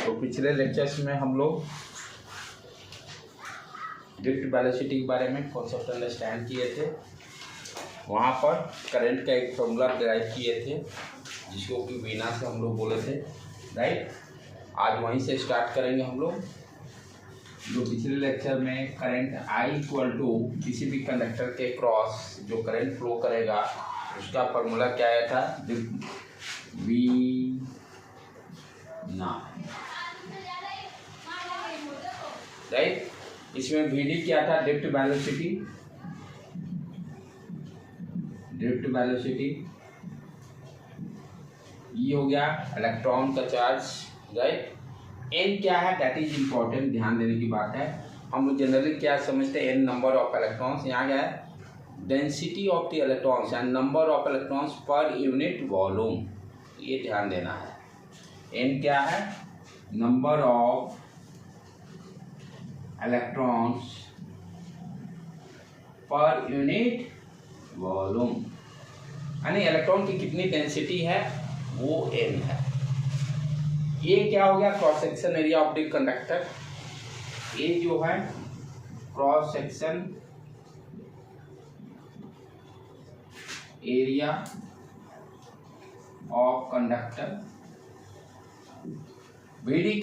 तो पिछले लेक्चर्स में हम लोग ड्रिफ्ट वेलोसिटी के बारे में कॉन्सेप्ट अंडरस्टैंड किए थे। वहाँ पर करंट का एक फॉर्मूला डिराइव किए थे जिसको कि वीना से हम लोग बोले थे, राइट। आज वहीं से स्टार्ट करेंगे हम लोग। जो पिछले लेक्चर में करंट I इक्वल टू किसी भी कंडक्टर के क्रॉस जो करंट फ्लो करेगा उसका फॉर्मूला क्या आया था, वी ना, राइट। इसमें VD क्या था, ड्रिफ्ट वेलोसिटी, ये हो गया इलेक्ट्रॉन का चार्ज, राइट। N क्या है, दैट इज इम्पोर्टेंट, ध्यान देने की बात है। हम लोग जनरली क्या समझते हैं, N नंबर ऑफ इलेक्ट्रॉन्स, यहाँ क्या है density of the electrons and number of electrons per unit volume, ये ध्यान देना है। N क्या है, number of electrons per unit volume, यानी इलेक्ट्रॉन की कितनी डेंसिटी है वो N है। ये क्या हो गया, cross section area of the conductor. ये जो है cross section area of conductor. VD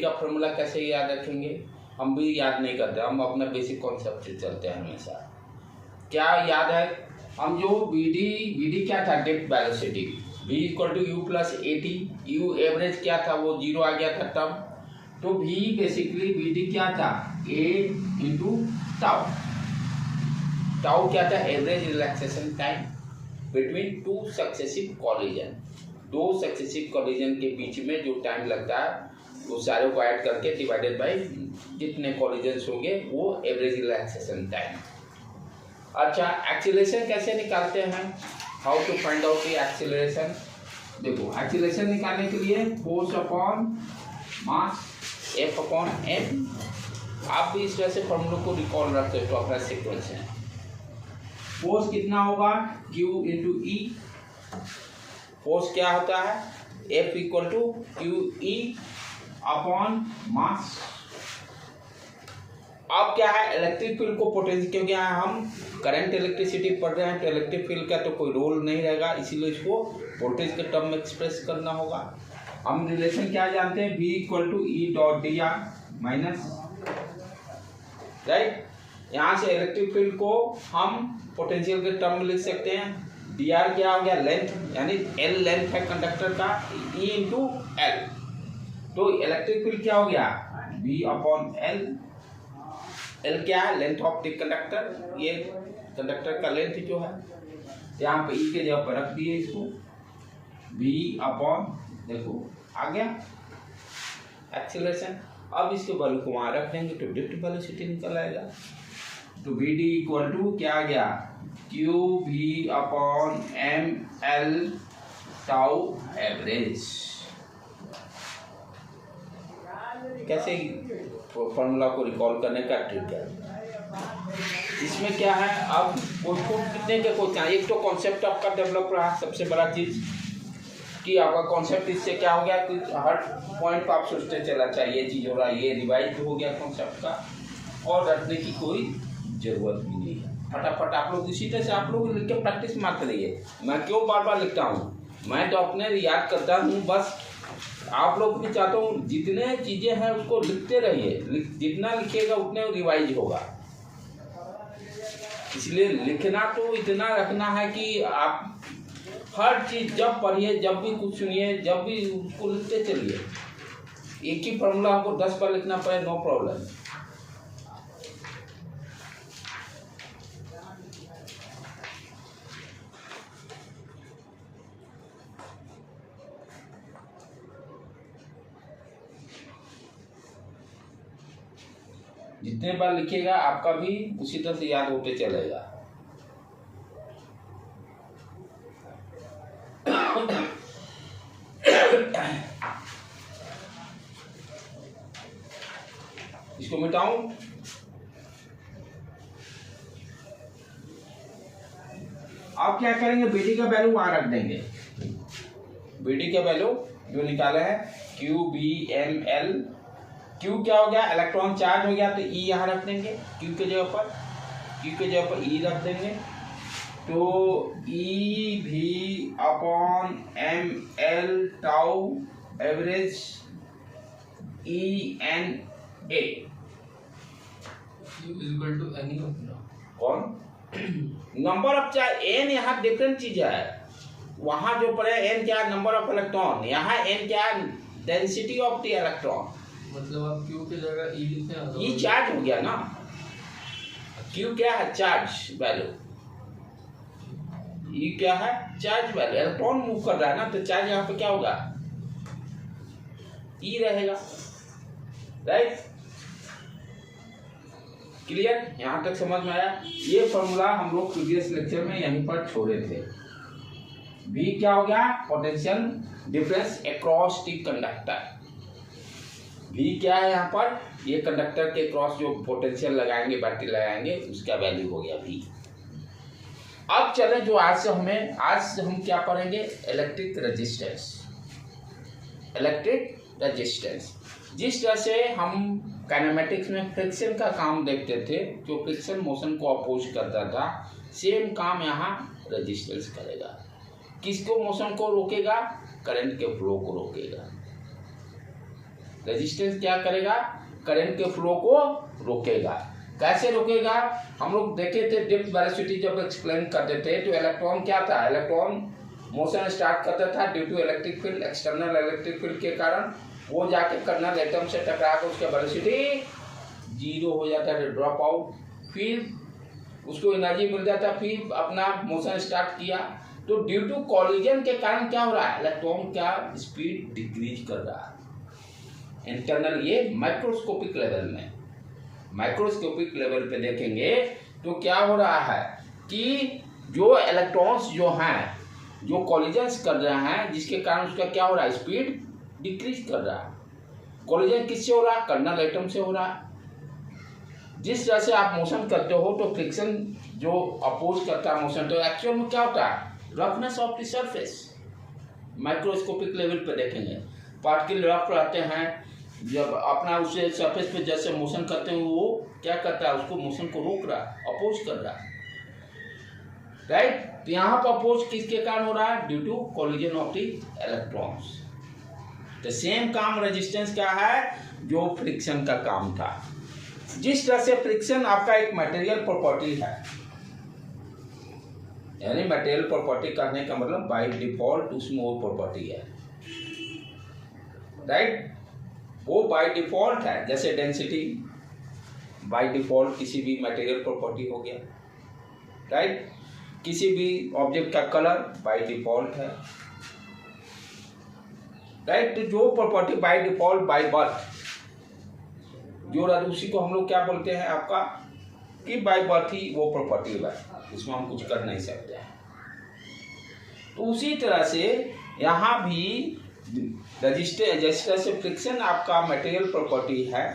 का फॉर्मूला कैसे याद रखेंगे, हम भी याद नहीं करते, हम अपना बेसिक कॉन्सेप्ट से चलते हैं हमेशा। क्या याद है, हम जो VD क्या था, drift velocity, V equal to u plus AT, u average क्या था वो 0 आ गया था तब, तो V बेसिकली VD क्या था, A इंटू टाउ। टाउ क्या था, average relaxation time between two successive collision. दो सक्सेसिव कॉलिजन के बीच में जो टाइम लगता है वो सारे को ऐड करके डिवाइडेड बाय जितने कॉलिजन्स होंगे वो एवरेज रिलैक्सेशन टाइम। अच्छा, एक्सीलरेशन कैसे निकालते हैं, how to find out the acceleration. देखो, एक्सीलरेशन निकालने के लिए force upon mass F upon m, आप भी इस तरह से फॉर्मूला को रिकॉल रखते हो तो अपना सीक्वेंस है। फोर्स कितना होगा, Q इंटू E। फोर्स क्या होता है, F equal to QE upon mass. अब क्या है, इलेक्ट्रिक फील्ड को पोटेंशियल, क्योंकि यहाँ हम करंट इलेक्ट्रिसिटी पढ़ रहे हैं तो इलेक्ट्रिक फील्ड का तो कोई रोल नहीं रहेगा, इसीलिए इसको वोल्टेज के टर्म में एक्सप्रेस करना होगा। हम रिलेशन क्या जानते हैं, V equal to E dot dr minus, right. यहाँ से इलेक्ट्रिक फील्ड को हम पोटेंशियल के टर्म में लिख सकते हैं। dr क्या हो गया, लेंथ, यानी L लेंथ है कंडक्टर का, E इंटू L, तो इलेक्ट्रिक फील्ड क्या हो गया, V अपॉन L। L क्या है, लेंथ ऑफ द कंडक्टर, ये कंडक्टर का लेंथ जो है, यहाँ पे E के जगह पर रख दिए इसको, V अपॉन, देखो आ गया एक्सीलरेशन। अब इसके वैल्यू को वहाँ रख देंगे तो ड्रिफ्ट वेलोसिटी निकल आएगा। तो VD इक्वल टू क्या आ गया, QV upon ML tau average. कैसे फॉर्मूला को रिकॉल करने का ट्रिक है। इसमें क्या है, अब उसको कितने के को चाहिए, एक तो कॉन्सेप्ट आपका डेवलप रहा, सबसे बड़ा चीज कि आपका कॉन्सेप्ट इससे क्या हो गया कि हर पॉइंट पर आप सोचते चला चाहिए, ये चीज हो रहा है, ये रिवाइज हो गया कॉन्सेप्ट का, और रटने की कोई जरूरत भी नहीं है। फटाफट आप लोग इसी तरह से आप लोग लिख के प्रैक्टिस मारते रहिए। मैं क्यों बार बार लिखता हूँ, मैं तो अपने याद करता हूँ, बस आप लोग भी चाहता हूँ जितने चीजें हैं उसको लिखते रहिए, जितना लिखिएगा उतने रिवाइज होगा। इसलिए लिखना तो इतना रखना है कि आप हर चीज जब पढ़िए, जब भी कुछ सुनिए, जब भी उसको लिखते चलिए। एक ही फॉर्मूला आपको 10 बार लिखना पड़े, नो प्रॉब्लम। जितने बार लिखिएगा आपका भी उसी तरह से याद होते चलेगा। इसको मिटाऊं, आप क्या करेंगे, BD का वैल्यू वहां रख देंगे, BD का वैल्यू जो निकाले हैं Q B M L. Q क्या हो गया, इलेक्ट्रॉन चार्ज हो गया, तो ई यहाँ रख देंगे क्यू के जगह पर, क्यू के जगह पर ई रख देंगे, तो ई भी upon M L tau average E N A equal to any कौन नंबर ऑफ चार्ज। एन यहाँ डिफरेंट चीज है, वहां जो पड़े एन क्या नंबर ऑफ इलेक्ट्रॉन, यहाँ एन क्या डेंसिटी ऑफ द इलेक्ट्रॉन। मतलब आप क्यू की जगह ई लिखते हैं, ई चार्ज हो गया ना, क्यू क्या है चार्ज वैल्यू, ई क्या है चार्ज वैल्यू, इलेक्ट्रॉन मूव कर रहा है ना, तो चार्ज यहाँ पे क्या होगा ई रहेगा, राइट। क्लियर, यहां तक समझ में आया। ये फॉर्मूला हम लोग प्रीवियस लेक्चर में यहीं पर छोड़े थे। V क्या हो गया, potential difference across the conductor. V क्या है यहाँ पर, ये कंडक्टर के क्रॉस जो पोटेंशियल लगाएंगे, बैटरी लगाएंगे, उसका वैल्यू हो गया V। अब चले जो आज हम क्या पढ़ेंगे, इलेक्ट्रिक रेजिस्टेंस। इलेक्ट्रिक रेजिस्टेंस, जिस तरह से हम काइनेमेटिक्स में फ्रिक्शन का काम देखते थे, जो फ्रिक्शन मोशन को अपोज करता था, सेम काम यहाँ रेजिस्टेंस करेगा। किसको मोशन को रोकेगा, करंट के फ्लो को रोकेगा। रेजिस्टेंस क्या करेगा, करंट के फ्लो को रोकेगा। कैसे रोकेगा, हम लोग देखे थे डिप्थ वेलोसिटी जब एक्सप्लेन करते थे, तो इलेक्ट्रॉन क्या था, इलेक्ट्रॉन मोशन स्टार्ट करता था due to electric field, external electric field के कारण वो जाके कर्नल एटम से टकरा कर उसका वेलोसिटी जीरो हो जाता है, ड्रॉप आउट, फिर उसको एनर्जी मिल जाता, फिर अपना मोशन स्टार्ट किया। तो ड्यू टू कॉलिजन के कारण क्या हो रहा है, इलेक्ट्रॉन का स्पीड डिक्रीज कर रहा है इंटरनल, ये माइक्रोस्कोपिक लेवल में। माइक्रोस्कोपिक लेवल पे देखेंगे तो क्या हो रहा है कि जो इलेक्ट्रॉन्स जो हैं, जो कॉलिजन्स कर रहे हैं, जिसके कारण उसका क्या हो रहा है, स्पीड डिक्रीज कर रहा है। कॉलिजन किससे हो रहा है, कर्नल एटम से हो रहा है। जिस तरह से आप मोशन करते हो तो फ्रिक्शन जो अपोज करता है मोशन, तो एक्चुअल में क्या होता है, roughness of the surface. Microscopic level पे देखेंगे पार्टिकल रफ रहते हैं, जब अपना उसे सरफेस पे जैसे मोशन करते हैं, वो क्या करता है, उसको मोशन को रोक रहा है, अपोज कर रहा है, राइट। तो यहाँ पर अपोज किसके कारण हो रहा है, due to collision of the electrons. तो सेम काम रेजिस्टेंस क्या है, जो फ्रिक्शन का काम था। जिस तरह से फ्रिक्शन आपका एक मटेरियल प्रॉपर्टी है, यानी मटेरियल प्रॉपर्टी करने का मतलब बाय डिफॉल्ट उसमें वो प्रॉपर्टी है, राइट। वो बाय डिफॉल्ट है, जैसे डेंसिटी बाय डिफॉल्ट किसी भी मटेरियल प्रॉपर्टी हो गया, राइट। किसी भी ऑब्जेक्ट का कलर बाय डिफॉल्ट है, राइट। तो जो property by default by birth जो रहती, उसी को हम लोग क्या बोलते हैं आपका, कि बाय बर्थ ही वो प्रॉपर्टी है, उसमें हम कुछ कर नहीं सकते हैं। तो उसी तरह से यहाँ भी रेजिस्टेंस, जिस तरह से फ्रिक्शन आपका मटेरियल प्रॉपर्टी है,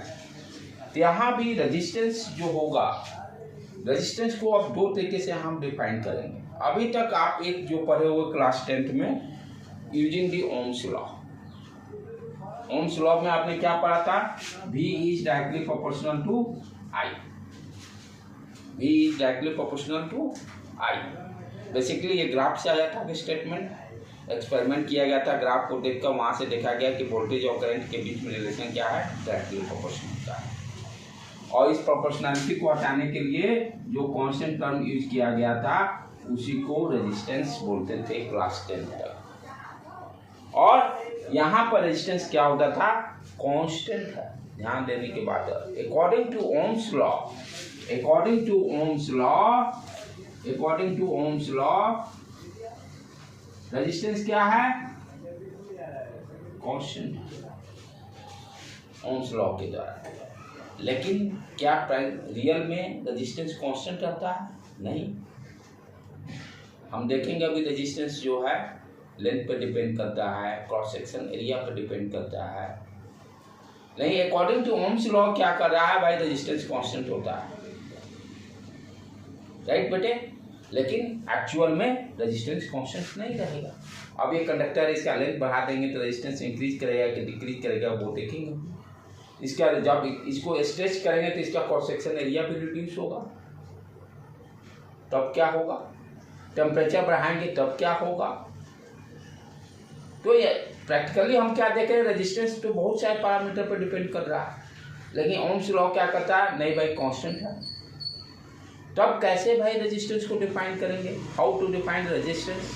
तो यहाँ भी रेजिस्टेंस जो होगा, रेजिस्टेंस को अब दो तरीके से हम डिफाइन करेंगे। अभी तक आप एक जो पढ़े हुए क्लास 10th में, using the Ohm's law. Ohm's law में आपने क्या पढ़ा था, V is directly proportional to I। V is directly proportional to I। Basically ये ग्राफ से आया था स्टेटमेंट, एक्सपेरिमेंट किया गया था, ग्राफ को देखकर वहाँ से देखा गया कि वोल्टेज और करंट के बीच में रिलेशन क्या है, डायरेक्टली प्रोपोर्शनल का है। और इस प्रोपोर्शनलिटी को हटाने के लिए जो कांस्टेंट टर्म यूज किया गया था, उसी को रेजिस्टेंस बोलते थे क्लास 10 तक। और यहाँ पर रेजिस्टेंस क्या होता था, कांस्टेंट है। ध्यान देने के बाद according to Ohm's law, according to Ohm's law, according to Ohm's law resistance क्या है, कांस्टेंट, ओम्स लॉ के द्वारा। लेकिन क्या रियल में रेजिस्टेंस कांस्टेंट रहता है, नहीं। हम देखेंगे अभी रेजिस्टेंस जो है लेंथ पे डिपेंड करता है, क्रॉस सेक्शन एरिया पे डिपेंड करता है, नहीं। अकॉर्डिंग टू ओम्स लॉ क्या कर रहा है भाई, रेजिस्टेंस कांस्टेंट होता है, राइट बेटे। लेकिन एक्चुअल में रेजिस्टेंस कांस्टेंट नहीं रहेगा। अब ये कंडक्टर इसका लेंथ बढ़ा देंगे तो रेजिस्टेंस इंक्रीज करेगा कि डिक्रीज करेगा वो देखेंगे। इसका जब इसको स्ट्रेच करेंगे तो इसका क्रॉस सेक्शन एरिया भी रिड्यूस होगा, तब क्या होगा? टेम्परेचर बढ़ाएंगे तब क्या होगा? तो ये प्रैक्टिकली हम क्या देख रहे हैं, रेजिस्टेंस तो बहुत सारे पैरामीटर पर डिपेंड कर रहा है, लेकिन ओम्स लॉ क्या कहता है? नहीं भाई कांस्टेंट है। तब कैसे भाई रेजिस्टेंस को डिफाइन करेंगे? How to define resistance?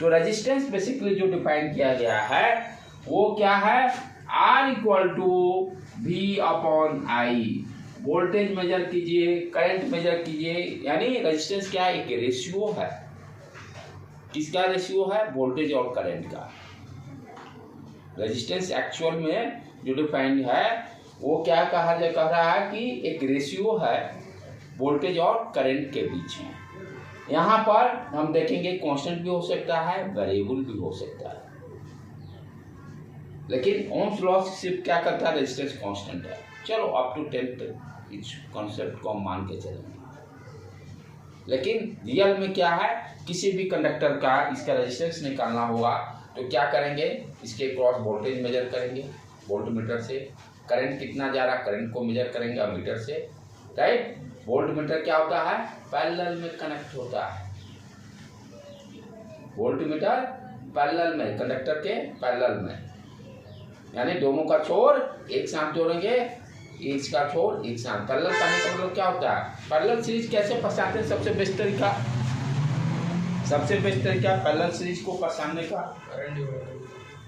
तो रेजिस्टेंस बेसिकली जो डिफाइन किया गया है वो क्या है? R equal to V upon I। Voltage measure कीजिए, करंट मेजर कीजिए, यानी रेजिस्टेंस क्या है? एक रेशियो है। किसका रेशियो है? वोल्टेज और करंट का। रेजिस्टेंस एक्चुअल में जो डिफाइंड है वो क्या कह रहा है कि एक रेशियो है वोल्टेज और करंट के बीच में। यहाँ पर हम देखेंगे कांस्टेंट भी हो सकता है, वेरिएबल भी हो सकता है, लेकिन ओम्स लॉ सिर्फ क्या करता है? रेजिस्टेंस कांस्टेंट है। चलो अप टू 10 इस कॉन्सेप्ट को हम मान के चलेंगे, लेकिन रियल में क्या है? किसी भी कंडक्टर का इसका रेजिस्टेंस निकालना होगा तो क्या करेंगे? इसके क्रॉस वोल्टेज मेजर करेंगे वोल्टमीटर से, करंट कितना जा रहा करंट को मेजर करेंगे अमीटर से, राइट। वोल्टमीटर क्या होता है? पैरेलल में कनेक्ट होता है। वोल्टमीटर पैरेलल में, कंडक्टर के पैरेलल में, यानी दोनों का छोर एक साथ जोड़ेंगे, इसका छोर एक साथ। पैरेलल करने का मतलब क्या होता है? पैरेलल सीरीज कैसे फंसाते हैं? सबसे बेस्ट तरीका पैरेलल सीरीज को फंसाने का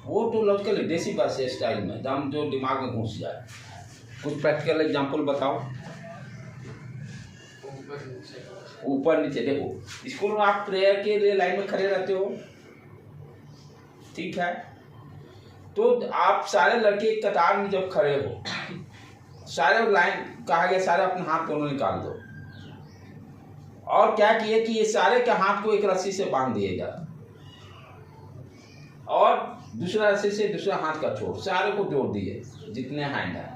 वो तो लॉजिकली देसी भाषा स्टाइल में दम जो दिमाग में घुस जाए। कुछ प्रैक्टिकल एग्जांपल बताओ। ऊपर नीचे देखो, स्कूल में आप प्रेयर के लिए लाइन में खड़े रहते हो, ठीक है, तो आप सारे लड़के एक कतार में जब खड़े हो, सारे लाइन कहा गया सारे अपने हाथ दोनों निकाल दो, और क्या किए कि ये सारे के हाथ को एक रस्सी से बांध दिएगा और दूसरा रस्सी से दूसरा हाथ का छोर, सारे को जोड़ दिए जितने हैंड है।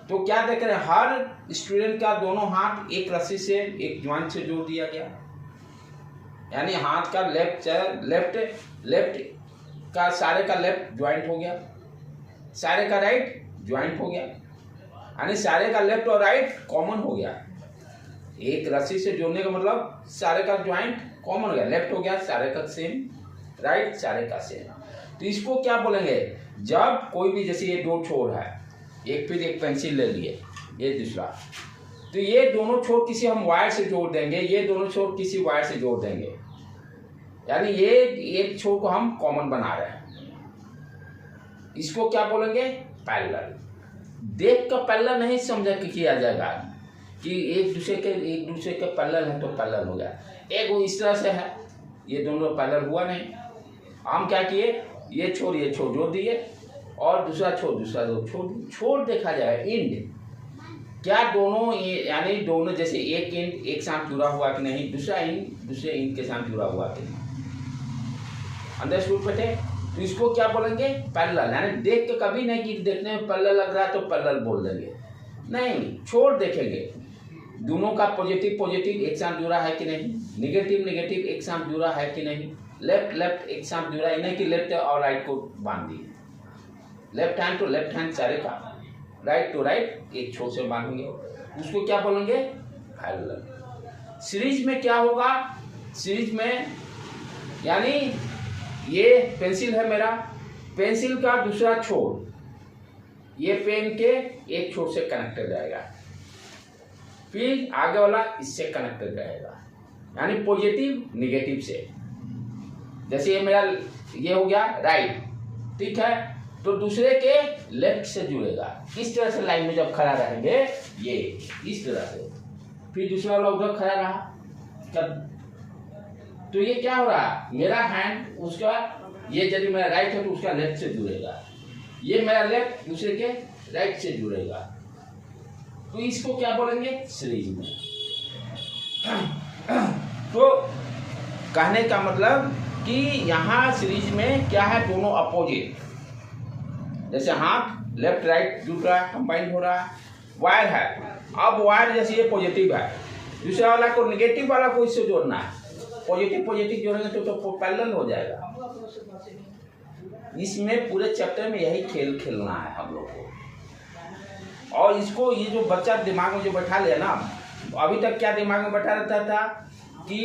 तो क्या देख रहे हैं? हर स्टूडेंट का दोनों हाथ एक रस्सी से एक ज्वाइंट से जोड़ दिया गया, यानी हाथ का लेफ्ट का सारे का लेफ्ट ज्वाइंट हो गया, सारे का राइट ज्वाइंट हो गया, यानी सारे का लेफ्ट और राइट कॉमन हो गया। एक रस्सी से जोड़ने का मतलब सारे का ज्वाइंट कॉमन हो गया, लेफ्ट हो गया सारे का सेम, राइट सारे का सेम। तो इसको क्या बोलेंगे? जब कोई भी, जैसे ये दो छोर है, एक फिर एक पेंसिल ले लिए, ये दूसरा, तो ये दोनों छोर किसी हम वायर से जोड़ देंगे, ये दोनों छोर किसी वायर से जोड़ देंगे, यानी ये एक छोर को हम कॉमन बना रहे हैं। इसको क्या बोलेंगे? पैरेलल। देख कर पैरेलल नहीं समझा कि किया जाएगा कि एक दूसरे के पैरेलल है तो पैरेलल हो गया। एक वो इस तरह से है, ये दोनों पैरेलल हुआ नहीं। हम क्या किए? ये छोर जोड़ दिए और दूसरा छोर छोड़ देखा जाए इंड, क्या दोनों यानी दोनों जैसे एक इंड एक साथ जुड़ा हुआ कि नहीं, दूसरा इंड दूसरे इंड के साथ जुड़ा हुआ कि नहीं। अंडरस्टूड बेटे? तो इसको क्या बोलेंगे? पैरेलल। यानी देख के कभी नहीं कि देखने में पैरेलल लग रहा है तो पैरेलल बोल देंगे, नहीं, छोड़ देखेंगे दोनों का पॉजिटिव एक साथ जुड़ा है कि नहीं, नेगेटिव एक साथ जुड़ा है कि नहीं, लेफ्ट एक साथ जुड़ा है, नहीं कि लेफ्ट और राइट को बांध दिए, लेफ्ट हैंड तो लेफ्ट हैंड सारे का, राइट तो राइट एक छोर से बांधेंगे, उसको क्या बोलेंगे? पैरेलल। सीरीज में क्या होगा? सीरीज में यानी ये पेंसिल है मेरा, पेंसिल का दूसरा छोर ये पेन के एक छोर से कनेक्टेड रहेगा, फिर आगे वाला इससे कनेक्टेड रहेगा, यानी पॉजिटिव नेगेटिव से। जैसे ये मेरा ये हो गया राइट, ठीक है, तो दूसरे के लेफ्ट से जुड़ेगा। इस तरह से लाइन में जब खड़ा रहेंगे ये इस तरह से, फिर दूसरा वाला उधर खड़ा रहा, तो ये क्या हो रहा? मेरा हैंड उसका, ये यदि मेरा राइट है तो उसका लेफ्ट से जुड़ेगा, ये मेरा लेफ्ट दूसरे के राइट से जुड़ेगा, तो इसको क्या बोलेंगे? सीरीज में। तो कहने का मतलब कि यहाँ सीरीज में क्या है? दोनों अपोजिट, जैसे हाथ लेफ्ट राइट जुड़ रहा है, कंबाइन हो रहा है, वायर है, अब वायर जैसे ये पॉजिटिव है दूसरा वाला को नेगेटिव वाला को इससे जोड़ना है, पॉजिटिव पॉजिटिव जोड़ेंगे तो पैरेलल हो जाएगा। इसमें पूरे चैप्टर में यही खेल खेलना है हम लोग को। और इसको ये जो बच्चा दिमाग में जो बैठा लिया ना, अभी तक क्या दिमाग में बैठा रहता था कि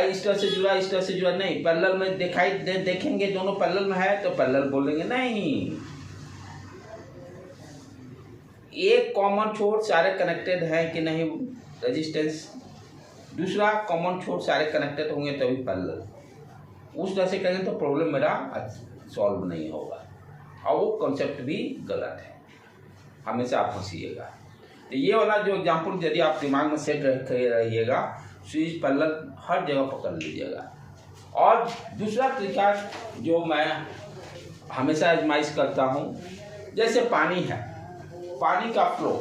इस तरह से जुड़ा इस तरह से जुड़ा, नहीं पैरेलल में देखेंगे दोनों पैरेलल में है तो पैरेलल बोलेंगे, नहीं एक कॉमन छोर सारे कनेक्टेड हैं कि नहीं रेजिस्टेंस, दूसरा कॉमन छोर सारे कनेक्टेड होंगे तभी पैरेलल, उस तरह से करेंगे तो प्रॉब्लम मेरा सॉल्व नहीं होगा। और वो कॉन्सेप्ट भी गलत है, हमेशा आप फंसीएगा। तो ये वाला जो एग्जाम्पल यदि आप दिमाग में सेट रहिएगा, स्विच पैरेलल हर जगह पकड़ लीजिएगा। और दूसरा तरीका जो मैं हमेशा आजमाइश करता हूँ, जैसे पानी है, पानी का फ्लो,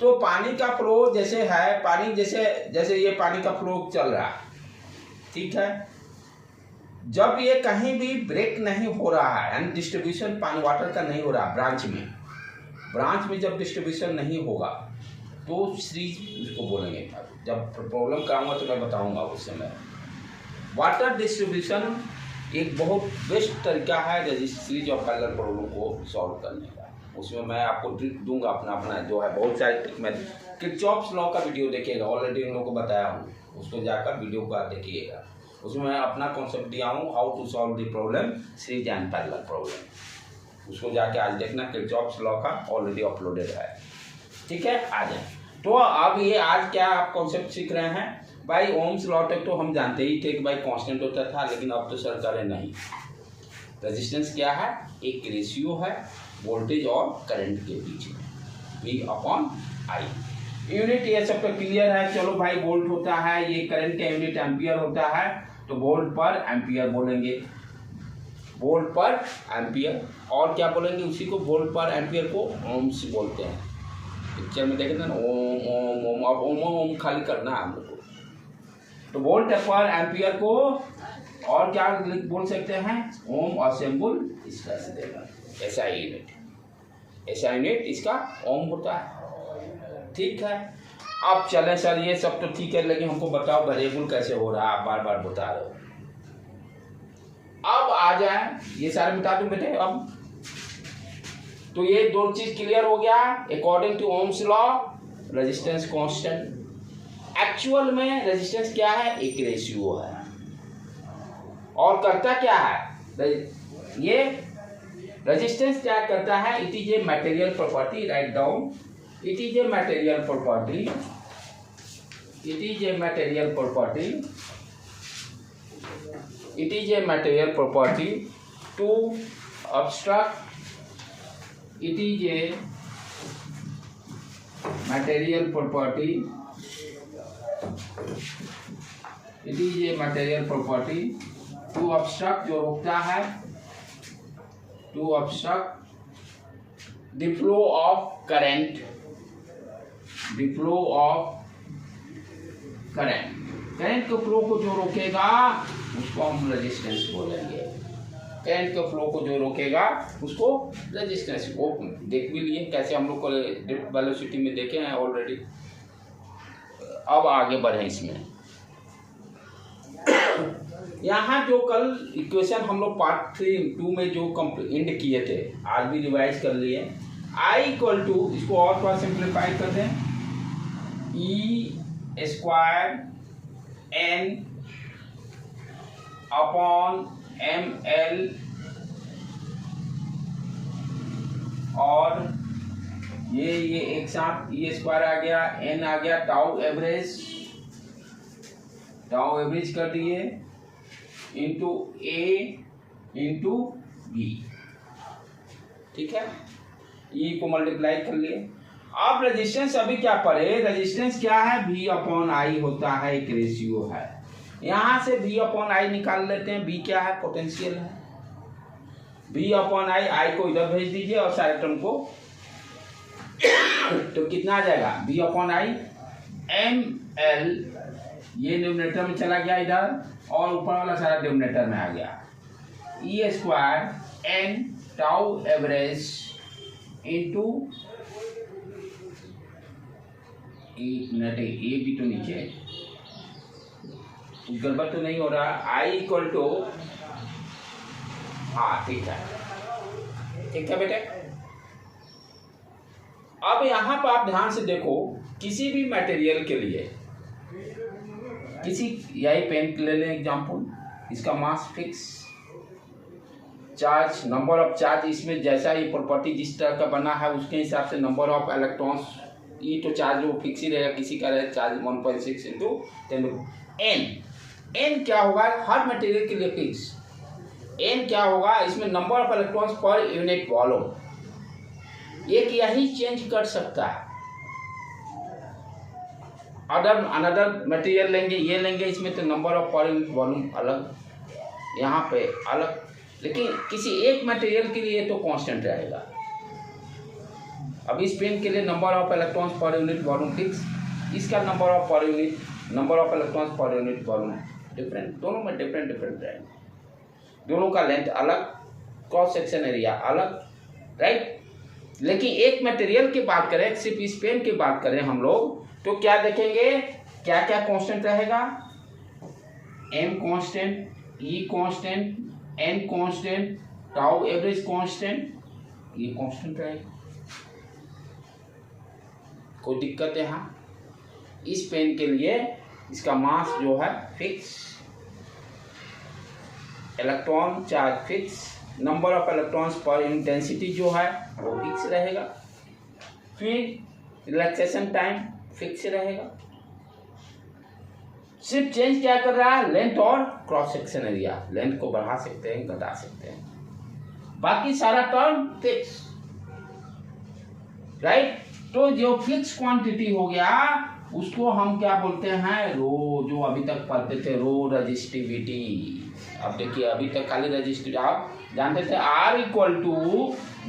तो पानी का फ्लो जैसे है, पानी जैसे ये पानी का फ्लो चल रहा है, ठीक है, जब ये कहीं भी ब्रेक नहीं हो रहा है यानी डिस्ट्रीब्यूशन पानी वाटर का नहीं हो रहा ब्रांच में जब डिस्ट्रीब्यूशन नहीं होगा तो सीरीज उसको बोलेंगे। जब प्रॉब्लम कराऊंगा तो मैं बताऊंगा उस समय। वाटर डिस्ट्रीब्यूशन एक बहुत बेस्ट तरीका है सीरीज और पैरेलल प्रॉब्लम को सॉल्व करने का। उसमें मैं आपको ट्रिक दूंगा अपना जो है, बहुत सारे ट्रिक में किरचॉफ्स लॉ का वीडियो देखिएगा, ऑलरेडी उन लोगों को बताया हूँ, उसको जाकर वीडियो का देखिएगा। उसमें मैं अपना कॉन्सेप्ट दिया हूँ, how to solve the problem series and parallel problem, उसको जाके आज देखना, किरचॉफ्स लॉ का ऑलरेडी अपलोडेड है, ठीक है। आ जाए तो अब ये आज क्या आप कॉन्सेप्ट सीख रहे हैं भाई, ओम्स लॉ तक तो हम जानते ही थे कि भाई कांस्टेंट होता था, लेकिन अब तो सर करें नहीं। रेजिस्टेंस क्या है, एक रेशियो है वोल्टेज और करंट के बीच में, V/I। यूनिट ये सब तो क्लियर है, चलो भाई वोल्ट होता है, ये करंट का यूनिट एम्पियर होता है, तो वोल्ट पर एम्पियर बोलेंगे, वोल्ट पर एम्पियर। और क्या बोलेंगे उसी को, वोल्ट पर एम्पियर को ओम्स बोलते हैं। पिक्चर में देखें ना, ओम ओम ओम, अब ओम ओम खाली करना है हम लोग को, तो वोल्ट पर एम्पियर को और क्या बोल सकते हैं, ओम और सिंबल इस तरह से देगा, ऐसा यूनिट इसका ओम होता है, ठीक है। अब चलें सर ये सब तो ठीक है, लेकिन हमको बताओ वेरिएबल कैसे हो रहा है, आप बार बार बता रहे हो। अब आ जाए, ये सारे बता दूं बेटे अब, तो ये दो चीज क्लियर हो गया। According to Ohm's law resistance constant, actual में रेजिस्टेंस क्या है, एक रेशियो है, और करता क्या है ये रेजिस्टेंस क्या करता है, it is a material property, write down, it is a material property, it is a material property, it is a material property to obstruct, it is a material property, it is a material property to obstruct, जो रोकता है, to obstruct the flow of current, the flow of current के flow को जो रोकेगा उसको हम resistance बोलेंगे, करंट के फ्लो को जो रोकेगा उसको रेजिस्टेंस। वो देख भी लिए कैसे हम लोग को ड्रिफ्ट वेलोसिटी में देखे हैं ऑलरेडी। अब आगे बढ़े इसमें, यहाँ जो कल इक्वेशन हम लोग पार्ट 2 में जो एंड किए थे, आज भी रिवाइज कर लिए। I इक्वल टू, इसको और थोड़ा सिंप्लीफाई कर दें, E square N upon ML, और ये एक साथ E स्क्वायर आ गया, N आ गया, टाउ एवरेज कर दिए, इंटू A इंटू B, ठीक है, E को मल्टीप्लाई कर लिए। अब रेजिस्टेंस अभी क्या पढ़े, रेजिस्टेंस क्या है, V/I होता है, एक रेशियो है। यहाँ से V/I निकाल लेते हैं, V क्या है, पोटेंशियल है, V/I, I को इधर भेज दीजिए और सारे टर्म को, तो कितना आ जाएगा, V/I ML, ये डिनोमिनेटर में चला गया इधर, और ऊपर वाला सारा डिनोमिनेटर में आ गया, E square N tau average into एक मिनट, ए भी तो नीचे, गड़बड़ तो नहीं हो रहा। आई इक्वल टू, हाँ ठीक है, ठीक है बेटे। अब यहाँ पर आप ध्यान से देखो, किसी भी मटेरियल के लिए, किसी, यही पेन ले लें एग्जाम्पल, इसका mass fix, charge, number of charge, इसमें जैसा ये प्रॉपर्टी जिस तरह का बना है उसके हिसाब से नंबर ऑफ इलेक्ट्रॉन्स, ई तो चार्ज वो फिक्स ही रहेगा, किसी का रहे चार्ज 1.6 इंटू 10। एन क्या होगा हर मटेरियल के लिए फिक्स। एन क्या होगा, इसमें number of electrons per unit volume, एक यही चेंज कर सकता है। अनदर मटेरियल लेंगे, ये लेंगे, इसमें तो नंबर ऑफ पर यूनिट वॉल्यूम अलग, यहाँ पे अलग, लेकिन किसी एक मटेरियल के लिए तो कांस्टेंट रहेगा। अब इस पेन के लिए number of electrons per unit volume fix, इसका number of electrons per unit volume different, दोनों में डिफरेंट रहेंगे, दोनों का लेंथ अलग, क्रॉस सेक्शन एरिया अलग, राइट। लेकिन एक मटेरियल की बात करें, सिर्फ इस पेन की बात करें हम लोग, तो क्या देखेंगे, क्या क्या कांस्टेंट रहेगा, M constant, E constant, N constant, tau average constant, ये कांस्टेंट रहेगा। कोई दिक्कत है? यहाँ इस पेन के लिए इसका मास जो है fix, electron charge fix, number of electrons पर इंटेंसिटी जो है वो फिक्स रहेगा, फिर रिलैक्सेशन टाइम फिक्स रहेगा। सिर्फ चेंज क्या कर रहा है, लेंथ और क्रॉस सेक्शन एरिया, लेंथ को बढ़ा सकते हैं, घटा सकते हैं, बाकी सारा टर्म फिक्स, राइट। तो जो फिक्स क्वांटिटी हो गया उसको हम क्या बोलते हैं, रो, जो अभी तक पढ़ते थे रो रजिस्टिविटी। अब देखिए, अभी तक खाली रजिस्टिविटी आप जानते थे, R equal to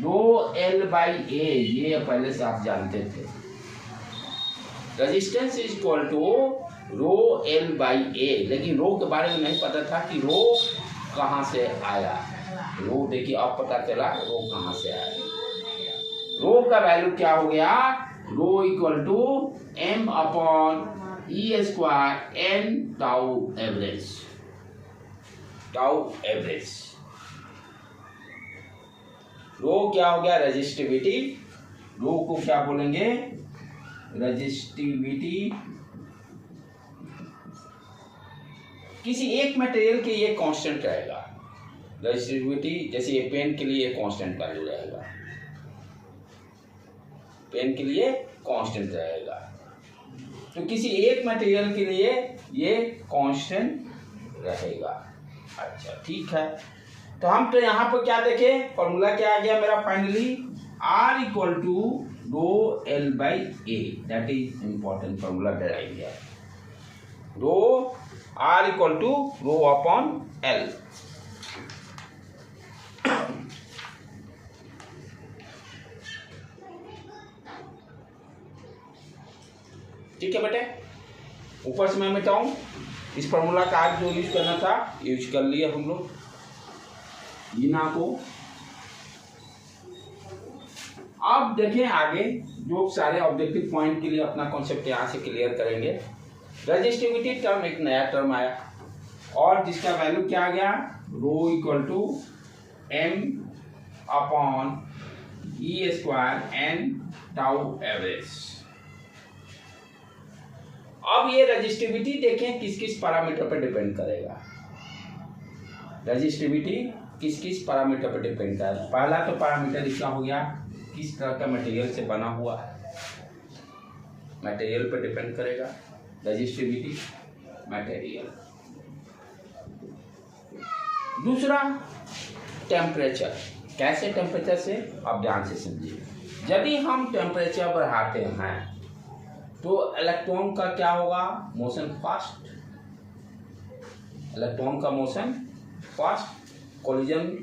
rho L by A, ये पहले से आप जानते थे। Resistance is equal to rho L by A, लेकिन रो के बारे में नहीं पता था कि रो कहाँ से आया। रो देखिए अब पता चला रो कहाँ से आया। रो का वैल्यू क्या हो गया, rho equal to M upon E square N tau average, tau average. Rho क्या हो गया, रेजिस्टिविटी। रो को क्या बोलेंगे, रेजिस्टिविटी। किसी एक मटेरियल के ये कांस्टेंट रहेगा रेजिस्टिविटी, जैसे ये पेन के लिए कांस्टेंट वैल्यू रहेगा, पेन के लिए कांस्टेंट रहेगा, तो किसी एक मटेरियल के लिए ये कांस्टेंट रहेगा। अच्छा ठीक है, तो हम तो यहाँ पर क्या देखें, फॉर्मूला क्या आ गया मेरा finally, R equal to rho L by A, that is important formula derive है, rho R equal to rho upon L. ठीक है बेटे, ऊपर से मैं मिटाऊं, इस फॉर्मूला का आज जो यूज करना था यूज कर लिया हम लोग, बिना को। अब देखें आगे जो सारे ऑब्जेक्टिव पॉइंट के लिए अपना कॉन्सेप्ट यहाँ से क्लियर करेंगे। रेजिस्टिविटी टर्म एक नया टर्म आया और जिसका वैल्यू क्या आ गया, rho equal to M upon E square N tau average. अब ये रेजिस्टिविटी देखें किस किस पैरामीटर पर डिपेंड करेगा, रेजिस्टिविटी किस किस पैरामीटर पर डिपेंड करेगा। पहला तो पैरामीटर इसका हो गया किस तरह का मटेरियल से बना हुआ है, मटेरियल पर डिपेंड करेगा रेजिस्टिविटी, मटेरियल। दूसरा टेम्परेचर, कैसे टेम्परेचर से, आप ध्यान से समझिए। यदि हम टेम्परेचर बढ़ाते हैं तो इलेक्ट्रॉन का क्या होगा, मोशन फास्ट, इलेक्ट्रॉन का मोशन फास्ट, कोलिजन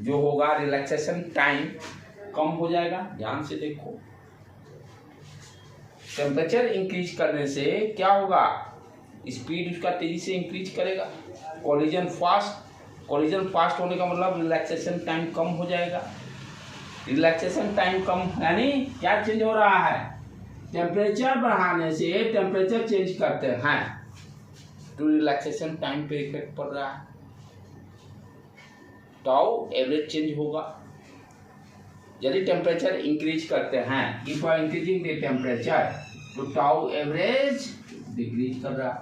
जो होगा, रिलैक्सेशन टाइम कम हो जाएगा। ध्यान से देखो, टेम्परेचर इंक्रीज करने से क्या होगा, स्पीड उसका तेजी से इंक्रीज करेगा, कोलिजन फास्ट होने का मतलब रिलैक्सेशन टाइम कम हो जाएगा। रिलैक्सेशन टाइम कम यानी क्या चेंज हो रहा है, टेम्परेचर बढ़ाने से टेम्परेचर चेंज करते हैं तो रिलैक्सेशन टाइम पे इफेक्ट पड़ रहा है, टाउ एवरेज चेंज होगा। यदि टेम्परेचर इंक्रीज करते हैं, if are increasing the temperature तो टाउ एवरेज डिक्रीज कर रहा है।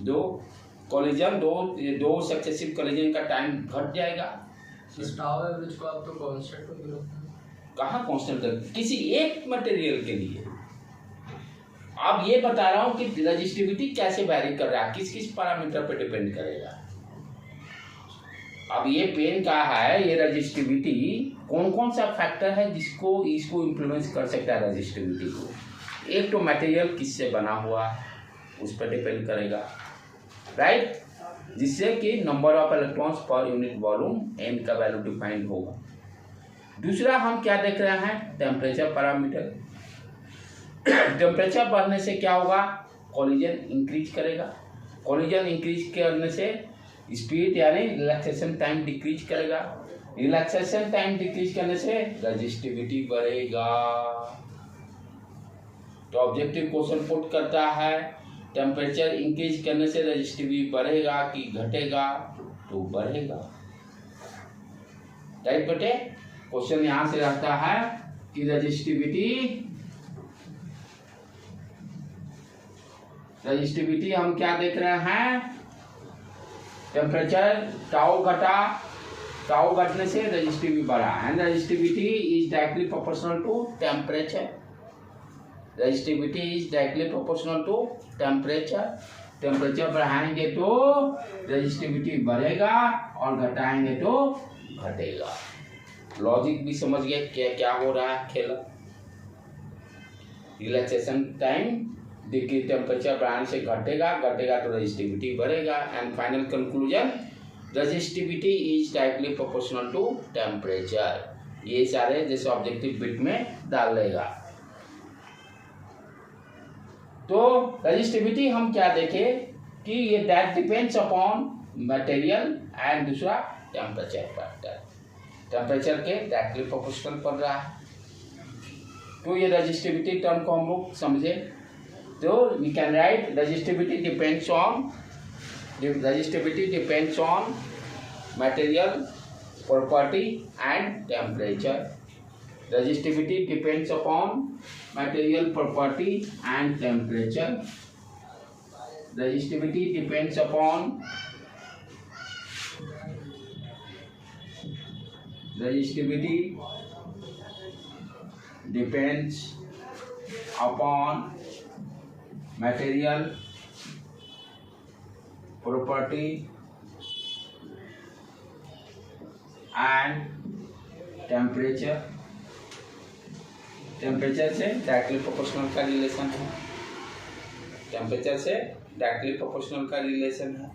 दो सक्सेसिव कोलिजन का टाइम घट जाएगा। टाउ एवरेज को आप तो कांस्टेंट पे गिनो, कहाँ कांस्टेंट कर, किसी एक मटेरियल के लिए। अब ये बता रहा हूँ कि रेजिस्टिविटी कैसे वैरी कर रहा है, किस किस पैरामीटर पे डिपेंड करेगा। अब ये पेन का है, ये रेजिस्टिविटी कौन कौन सा फैक्टर है जिसको इसको इन्फ्लुएंस कर सकता है रेजिस्टिविटी को। एक तो मटेरियल किससे बना हुआ है उस पर डिपेंड करेगा, राइट, जिससे कि number of electrons per unit volume n का वैल्यू डिफाइंड होगा। दूसरा हम क्या देख रहे हैं, टेम्परेचर पैरामीटर। टेम्परेचर बढ़ने से क्या होगा, कोलिजन इंक्रीज करेगा। कोलिजन इंक्रीज करने से स्पीड यानी रिलैक्सेशन टाइम डिक्रीज करेगा। रिलैक्सेशन टाइम डिक्रीज करने से रेजिस्टिविटी बढ़ेगा। तो ऑब्जेक्टिव क्वेश्चन पुट करता है, टेम्परेचर इंक्रीज करने से रेजिस्टिविटी बढ़ेगा कि घटेगा, तो बढ़ेगा, राइट बेटे। क्वेश्चन यहां से रहता है कि रेजिस्टिविटी हम क्या देख रहे हैं, टेम्परेचर टाउ घटा, टाउ घटने से रेजिस्टिविटी बढ़ा, and resistivity is directly proportional to temperature. Resistivity is directly proportional to temperature. Temperature बढ़ाएंगे तो रेजिस्टिविटी बढ़ेगा और घटाएंगे तो घटेगा। लॉजिक भी समझ गए क्या क्या हो रहा है खेल। रिलैक्सेशन टाइम डिक्रीज, टेम्परेचर बढ़ाने से घटेगा, घटेगा तो रेजिस्टिविटी बढ़ेगा, and final conclusion resistivity is directly proportional to temperature. ये सारे जैसे ऑब्जेक्टिव बिट में डाल लेगा। तो रेजिस्टिविटी हम क्या देखे कि ये that depends upon material and दूसरा टेम्परेचर फैक्टर। टेम्परेचर के डायरेक्टली प्रोपोर्शनल पड़ रहा है। तो ये रेजिस्टिविटी टर्म को हम लोग समझे, तो we can write resistivity depends on material property and temperature. Resistivity depends upon material property and temperature. Resistivity depends upon material property and temperature. Temperature से डायरेक्टली प्रोपोर्शनल का रिलेशन है, टेम्परेचर से directly proportional का relation है।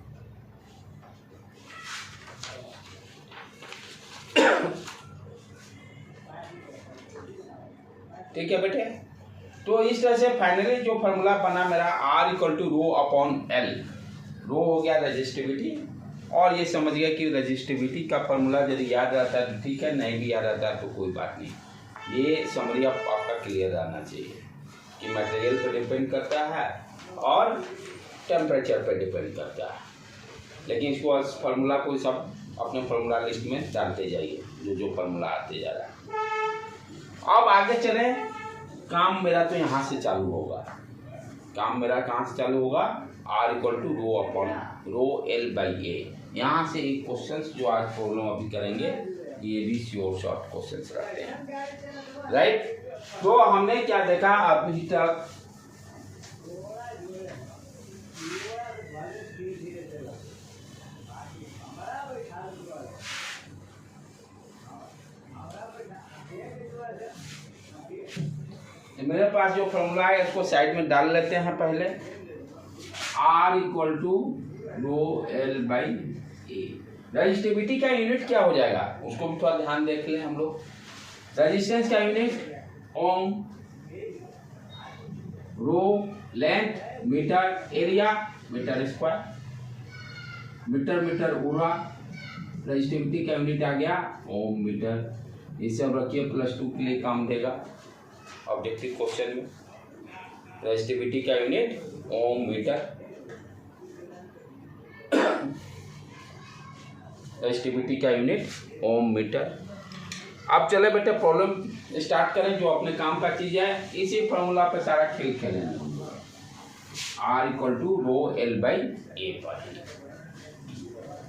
ठीक है बेटे। तो इस तरह से फाइनली जो फार्मूला बना मेरा R equal to rho upon L। Rho हो गया रेजिस्टिविटी, और ये समझ गया कि रेजिस्टिविटी का फार्मूला यदि याद रहता है तो ठीक है, नहीं भी याद रहता है तो कोई बात नहीं। ये समरी आपका क्लियर रहना चाहिए कि मटेरियल पर डिपेंड करता है और टेम्परेचर पर डिपेंड करता है। लेकिन इसको फार्मूला को सब अपने फार्मूला लिस्ट में डालते जाइए, जो फार्मूला आते जा रहा है। अब आगे चले, काम मेरा तो यहाँ से चालू होगा। काम मेरा कहाँ से चालू होगा, R equal to rho upon rho L by A. यहाँ से एक क्वेश्चन जो आज प्रॉब्लम अभी करेंगे, ये भी श्योर शॉर्ट क्वेश्चंस रहते हैं, राइट। तो हमने क्या देखा अभी तक, मेरे पास जो फॉर्मूला है इसको साइड में डाल लेते हैं पहले। R equal to rho L by ए। रेजिस्टिविटी का यूनिट क्या हो जाएगा उसको भी थोड़ा ध्यान देख लें हम लोग। रेजिस्टेंस का unit ohm, rho length metre, area metre square, metre उड़ा। रेजिस्टिविटी का यूनिट आ गया ओम मीटर। ये सब रखिए, +2 के लिए काम देगा। ऑब्जेक्टिव क्वेश्चन में। रेजिस्टिविटी का यूनिट ओम मीटर, रेजिस्टिविटी का यूनिट ओम मीटर। अब चले बेटे प्रॉब्लम स्टार्ट करें, जो अपने काम का चीज है। इसी फॉर्मूला पे सारा खेल खेलेंगे। R equal to rho L by A पर।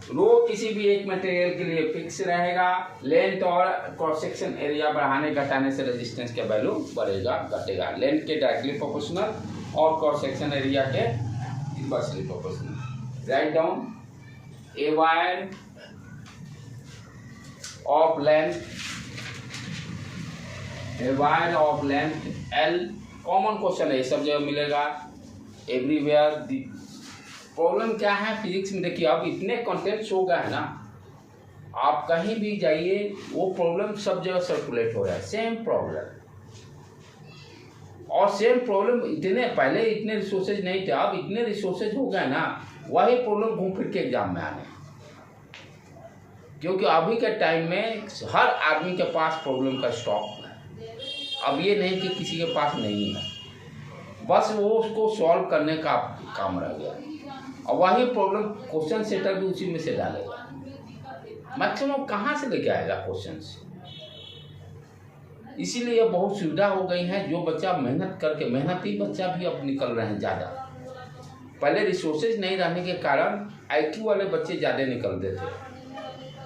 रो किसी भी एक मटेरियल के लिए फिक्स रहेगा। लेंथ और क्रॉस सेक्शन एरिया बढ़ाने घटाने से रेजिस्टेंस का वैल्यू बढ़ेगा घटेगा। लेंथ के डायरेक्टली प्रोपोर्शनल और क्रॉस सेक्शन एरिया के inversely proportional. Write down a wire of length L। Common question है, ये सब जगह मिलेगा, एवरीवेयर। प्रॉब्लम क्या है फिजिक्स में, देखिए अब इतने कंटेंट्स हो गए हैं ना, आप कहीं भी जाइए वो प्रॉब्लम सब जगह सर्कुलेट हो रहा है, सेम प्रॉब्लम। और सेम प्रॉब्लम इतने पहले इतने रिसोर्सेज नहीं थे, अब इतने रिसोर्सेज हो गए ना, वही प्रॉब्लम घूम फिर के एग्जाम में आने। क्योंकि अभी के टाइम में हर आदमी के पास प्रॉब्लम का स्टॉक है। अब ये नहीं कि किसी के पास नहीं है, बस वो उसको सॉल्व करने का काम रह गया। और वही प्रॉब्लम क्वेश्चन सेटर भी उसी में से डालेगा। मैक्सिमम कहाँ से लेके आएगा क्वेश्चन से। इसीलिए बहुत सुविधा हो गई है। जो बच्चा मेहनत करके, मेहनती बच्चा भी अब निकल रहे हैं ज़्यादा। पहले रिसोर्सेज नहीं रहने के कारण IQ वाले बच्चे ज़्यादा निकलते थे।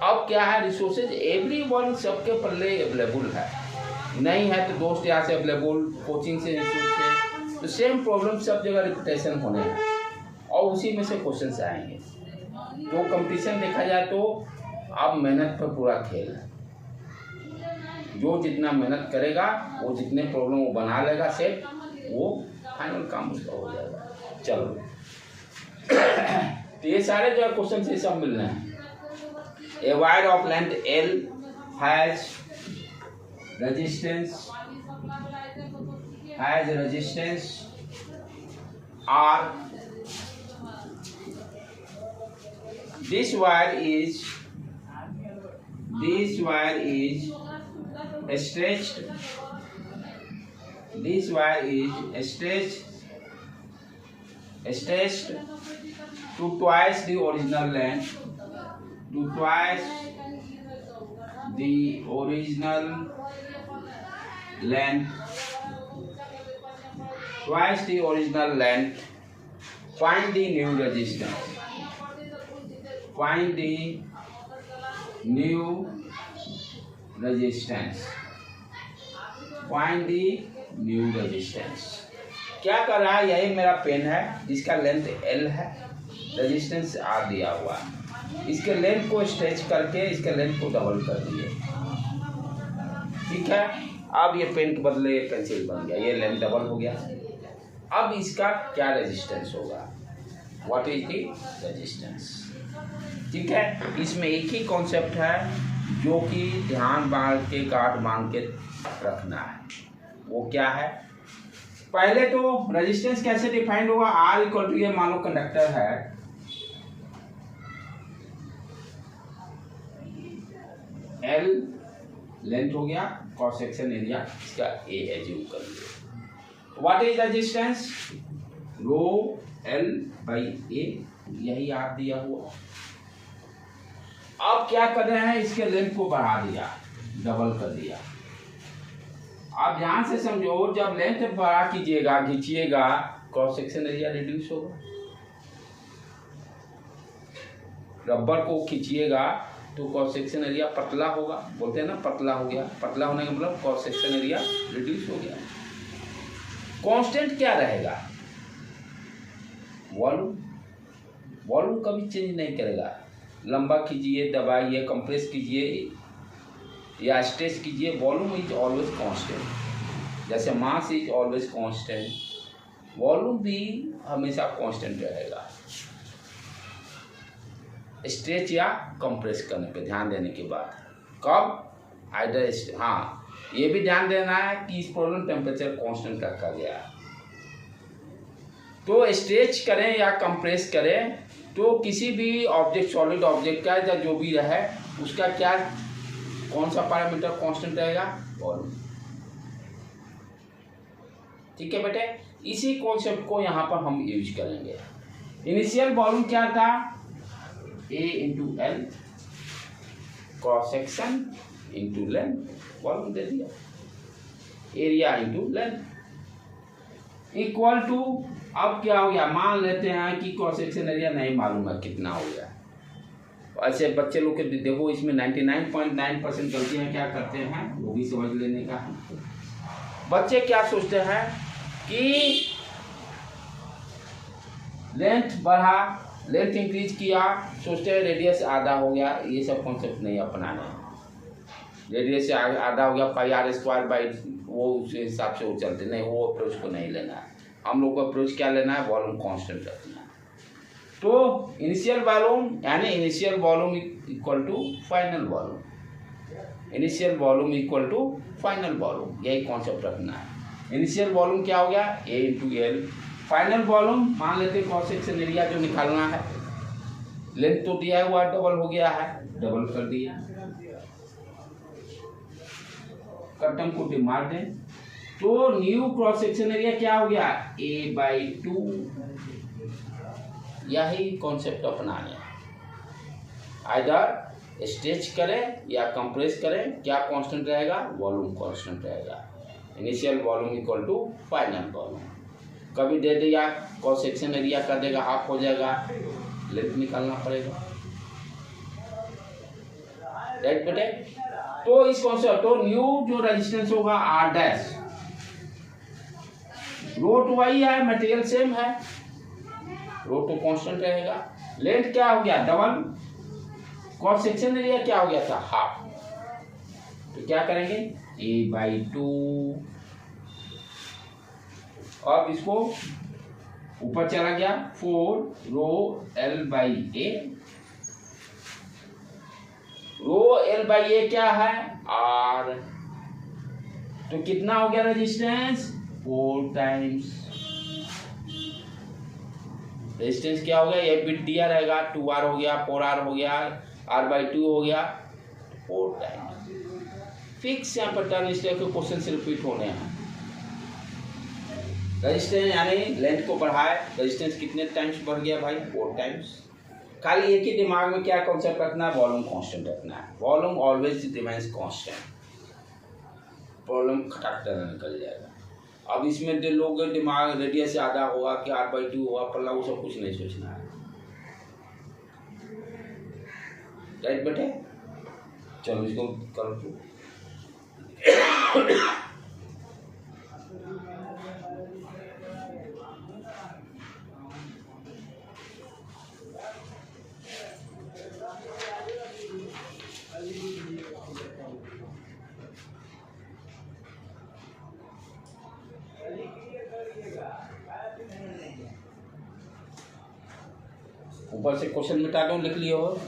अब क्या है, रिसोर्सेज एवरीवन सबके पल्ले अवेलेबल है। नहीं है तो दोस्त यहाँ से अवेलेबल, कोचिंग से, इंस्टीट्यूट से, तो सेम प्रॉब्लम सब जगह रिपीटेशन होने हैं और उसी में से क्वेश्चन आएंगे। तो कंपटीशन देखा जाए तो अब मेहनत पर पूरा खेल है। जो जितना मेहनत करेगा, वो जितने प्रॉब्लम वो बना लेगा सेट, वो फाइनल काम उसका हो जाएगा। चलो तो ये सारे जो क्वेश्चन से सब मिल रहे हैं। A wire of length L has resistance R. This wire is stretched. This wire is stretched to twice the original length. Twice the original length. Find the new resistance. क्या कर रहा है, यही मेरा पेन है जिसका लेंथ L है, resistance R दिया हुआ है। इसके लेंथ को स्ट्रेच करके इसके लेंथ को डबल कर दिए। ठीक है, अब ये पेन के बदले ये पेंसिल बन गया, ये लेंथ डबल हो गया। अब इसका क्या रेजिस्टेंस होगा, व्हाट इज द रेजिस्टेंस। ठीक है, इसमें एक ही कॉन्सेप्ट है जो कि ध्यान बांध के, गांठ बांध के रखना है। वो क्या है, पहले तो रेजिस्टेंस कैसे डिफाइंड होगा। R इक्वल टू, ये मान लो कंडक्टर है, L लेंथ हो गया, क्रॉस सेक्शन एरिया इसका A एज्यूम कर लिया। What is resistance, rho L by A, यही R दिया हुआ। अब क्या कर रहे हैं, इसके लेंथ को बढ़ा दिया, डबल कर दिया। आप ध्यान से समझो, जब लेंथ बड़ा कीजिएगा, खींचिएगा, क्रॉस सेक्शन एरिया रिड्यूस होगा। रबर को खींचिएगा तो क्रॉस सेक्शन एरिया पतला होगा, बोलते हैं ना पतला हो गया। पतला होने का मतलब क्रॉस सेक्शन एरिया रिड्यूस हो गया। कांस्टेंट क्या रहेगा, वॉल्यूम कभी चेंज नहीं करेगा। लंबा कीजिए, दबाइए, कंप्रेस कीजिए या स्ट्रेच कीजिए, वॉल्यूम इज ऑलवेज कांस्टेंट। जैसे mass is always constant, volume भी हमेशा कांस्टेंट रहेगा। स्ट्रेच या कंप्रेस करने पे ध्यान देने के बाद, कब आइडर, हाँ ये भी ध्यान देना है कि इस प्रॉब्लम टेम्परेचर कांस्टेंट रखा गया। तो स्ट्रेच करें या कंप्रेस करें तो किसी भी ऑब्जेक्ट, सॉलिड ऑब्जेक्ट का या जो भी रहे, उसका क्या, कौन सा पैरामीटर कांस्टेंट रहेगा, वॉल्यूम। ठीक है बेटे, इसी कॉन्सेप्ट को यहाँ पर हम यूज करेंगे। इनिशियल वॉल्यूम क्या था, A into L cross section into length, volume दे दिया, area into length equal to, अब क्या हो गया, मान लेते हैं कि क्रॉस सेक्शन एरिया नहीं मालूम है कितना हो गया। ऐसे बच्चे लोग के देखो इसमें 99.9% गलतियाँ क्या करते हैं, वो भी समझ लेने का है। बच्चे क्या सोचते हैं कि लेंथ बढ़ा, लेंथ इंक्रीज किया, सोचते हैं रेडियस आधा हो गया। ये सब कॉन्सेप्ट नहीं अपनाना है। रेडियस से आधा हो गया पाई आर स्क्वायर बाई, वो उस हिसाब से वो चलते नहीं, वो अप्रोच को नहीं लेना है। हम लोग को अप्रोच क्या लेना है, वॉल्यूम कांस्टेंट रखना है। तो इनिशियल वॉल्यूम यानी initial volume equal to final volume, initial volume equal to final volume, यही कॉन्सेप्ट रखना है। इनिशियल वॉल्यूम क्या हो गया, A into L, final volume मान लेते हैं क्रॉस सेक्शन एरिया जो निकालना है, लेंथ तो दिया हुआ डबल हो गया है, डबल कर दिया, कटम को डिमांड दें, तो न्यू क्रॉस सेक्शन एरिया क्या हो गया, A/2, यही कॉन्सेप्ट अपनाना है। आइदर स्ट्रेच करें या कंप्रेस करें, क्या कांस्टेंट रहेगा, वॉल्यूम कांस्टेंट रहेगा। Initial volume equal to final volume, कभी दे दिया क्रॉस सेक्शन एरिया कर देगा, हाफ हो जाएगा, लेंथ निकालना पड़ेगा, राइट बेटे। तो इस कॉन्सेप्ट, तो न्यू जो रेजिस्टेंस होगा R डैश, रो तो वही है, मटेरियल सेम है, रो तो कांस्टेंट रहेगा, लेंथ क्या हो गया डबल, क्रॉस सेक्शन एरिया क्या हो गया था हाफ, तो क्या करेंगे A/2, अब इसको ऊपर चला गया 4 रो L/A, रो L/A क्या है R, तो कितना हो गया रेजिस्टेंस 4 टाइम्स, रेजिस्टेंस क्या हो गया, ये बिट दिया रहेगा 2R हो गया, 4R हो गया, R/2 हो गया, 4 टाइम्स फिक्स। यहाँ पर टर्न इस तरह के क्वेश्चन से रिपीट होने हैं। रेजिस्टेंस यानी लेंथ को बढ़ाए, रेजिस्टेंस कितने टाइम्स बढ़ गया भाई, 4 टाइम्स। खाली एक ही दिमाग में क्या कॉन्सेप्ट रखना है, वॉल्यूम कांस्टेंट रखना है, volume always remains constant, problem खटाक तरह निकल जाएगा। अब इसमें जो लोग दिमाग रेडियस से आधा होगा कि R/2 होगा पल्ला, वो सब कुछ नहीं सोचना है, राइट बेटे। चलो इसको कर ऊपर से क्वेश्चन मिटा दो, लिख लियो हो।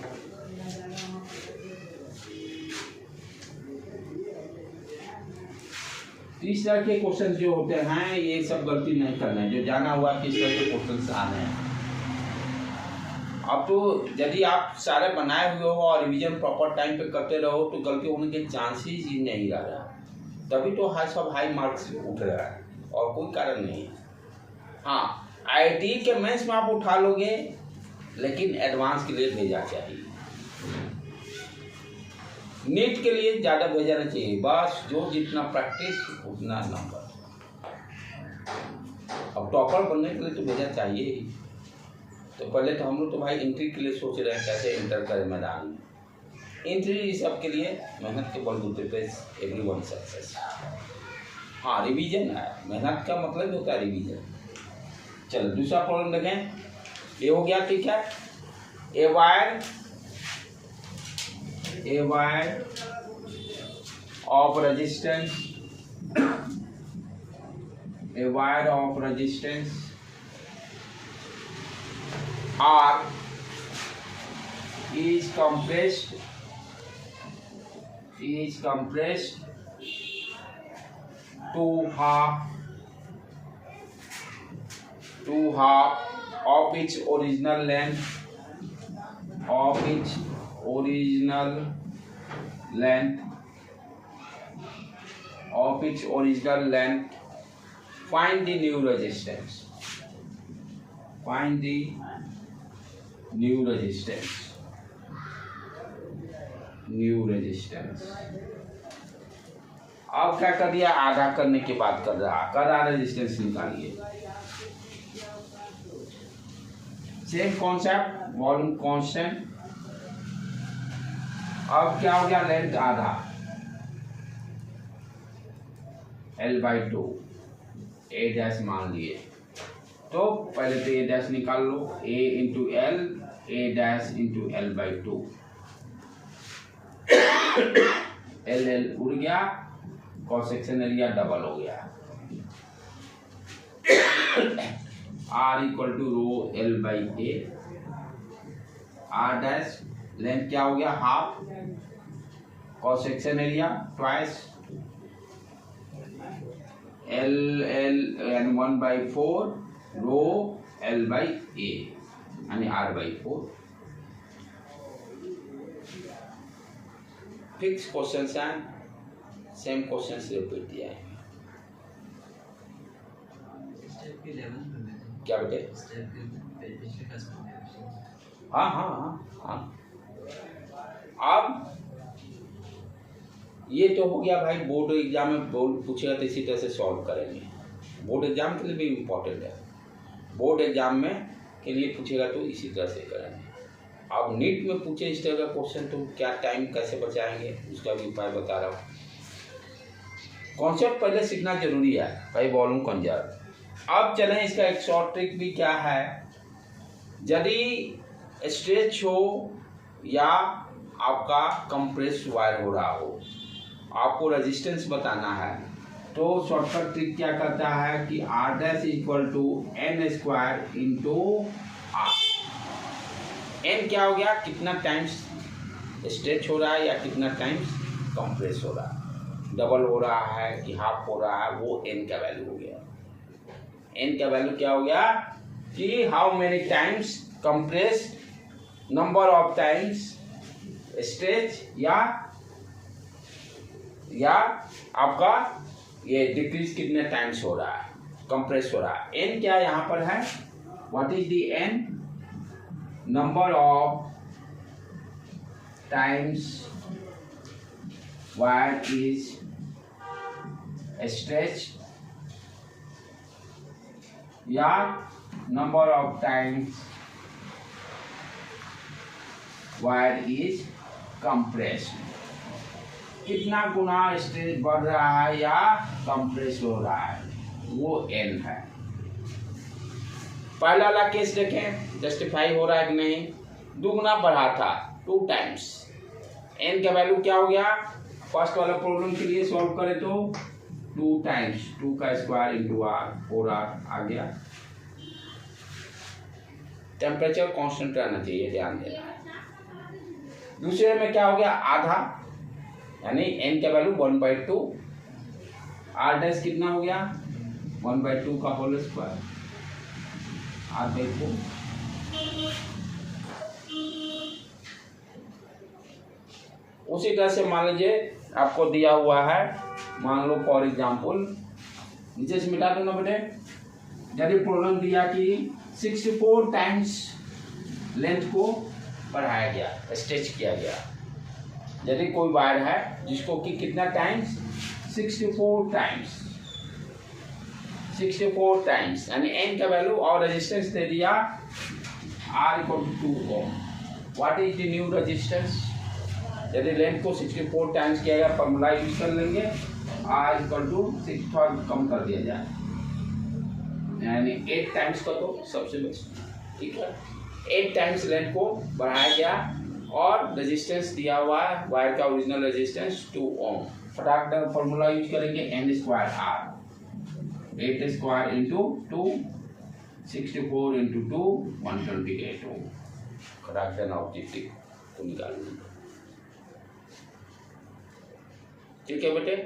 इस तरह के क्वेश्चन जो होते हैं ये सब गलती नहीं करना है, जो जाना हुआ कि इस तरह के क्वेश्चन आने हैं। अब तो यदि आप सारे बनाए हुए हो और रिवीजन प्रॉपर टाइम पे करते रहो तो गलती होने के चांसेस ही नहीं रह रहा, तभी तो हाई मार्क्स उठ रहा है और कोई कारण नहीं है। हाँ, IIT के मेंस में आप उठा लोगे, लेकिन एडवांस के लिए भेजा चाहिए, नीट के लिए ज़्यादा भेजना चाहिए, बस जो जितना प्रैक्टिस उतना नंबर। अब टॉपर बनने के लिए तो भेजा चाहिए ही, तो पहले तो हम लोग तो भाई एंट्री के लिए सोच रहे हैं कैसे इंटर करें मैदान में, एंट्री सब के लिए मेहनत के बलबूते पे एवरीवन सक्सेस। हाँ, रिवीजन है, मेहनत का मतलब होता है रिवीजन। चलो दूसरा प्रॉब्लम देखें, ये हो गया, ठीक है। A wire of resistance, a wire of resistance R is compressed to half of its original length, find the new resistance, find the new resistance, new resistance। अब क्या कर दिया, आधा करने के बाद कर रहा रेजिस्टेंस निकालिए। Same concept, volume constant. अब क्या हो गया, लेंथ आधा L/2 A डैश मान लिए, तो पहले तो A डैश निकाल लो, A into L, A dash into L/2। L उड़ गया, क्रॉस सेक्शन एरिया डबल हो गया। R equal to rho L/A, R dash length क्या हो गया, half, cross section area twice L and 1/4 rho L/A यानी R/4। Fix question and same question repeat दिया है। क्या बेटे, हाँ हाँ हाँ हाँ। अब ये तो हो गया भाई, बोर्ड एग्जाम में बोर्ड पूछेगा तो इसी तरह से सॉल्व करेंगे। बोर्ड एग्जाम के लिए भी इम्पोर्टेंट है, बोर्ड एग्जाम में के लिए पूछेगा तो इसी तरह से करेंगे। अब नीट में पूछे इस तरह का क्वेश्चन तो क्या टाइम कैसे बचाएंगे, उसका भी उपाय बता रहा हूँ। कॉन्सेप्ट पहले सीखना जरूरी है भाई, वॉल्यूम कंजर्व। अब चलें, इसका एक शॉर्ट ट्रिक भी क्या है, यदि स्ट्रेच हो या आपका कंप्रेस वायर हो रहा हो, आपको रेजिस्टेंस बताना है, तो शॉर्टकट ट्रिक क्या करता है कि R dash equal to N² into R। N क्या हो गया, कितना टाइम्स स्ट्रेच हो रहा है या कितना टाइम्स कंप्रेस हो रहा है, डबल हो रहा है कि हाफ हो रहा है, वो N का वैल्यू हो गया। N का वैल्यू क्या हो गया कि how many times compress, number of times stretch या आपका ये डिक्रीज कितने टाइम्स हो रहा है, कंप्रेस हो रहा है। N क्या यहाँ पर है, what is the N, number of times wire is stretch या number of times wire is compressed, कितना गुना स्ट्रेच बढ़ रहा है या कंप्रेस हो रहा है, वो N है। पहला वाला केस देखें, जस्टिफाई हो रहा है कि नहीं, दुगुना बढ़ा था 2 टाइम्स, N का वैल्यू क्या हो गया, फर्स्ट वाला प्रॉब्लम के लिए सॉल्व करें तो 2 टाइम्स 2 का स्क्वायर इंटू R 4R आ गया। टेम्परेचर कांस्टेंट रहना चाहिए, ध्यान देना है। दूसरे में क्या हो गया, आधा, यानी N का वैल्यू 1/2, R डैश कितना हो गया 1/2 का होल स्क्वायर R/4। उसी तरह से मान लीजिए आपको दिया हुआ है, मान लो फॉर एग्जाम्पल, नीचे से मिटा दो ना बेटे, यदि प्रॉब्लम दिया कि 64 टाइम्स लेंथ को बढ़ाया गया, स्ट्रेच किया गया, यदि कोई वायर है जिसको कि कितना टाइम्स 64 टाइम्स, यानी N का वैल्यू और रेजिस्टेंस दे दिया R equal to 2 ohm. What is the new resistance, यदि लेंथ को 64 टाइम्स किया गया, फॉर्मूला यूज कर लेंगे, R इक्वल टू 6 थोड़ा कम कर दिया जाए, यानी 8 टाइम्स का तो सबसे बेस्ट, ठीक है। 8 टाइम्स लेंथ को बढ़ाया गया और रेजिस्टेंस दिया हुआ है, वायर का ओरिजिनल रेजिस्टेंस 2 ओम। फटाफट फॉर्मूला यूज करेंगे, N² R, 8 square into 2, 64 into 2, 128 ओम। फटाफट ऑब्जेक्टिव को निकालेंगे, ठीक है बेटे।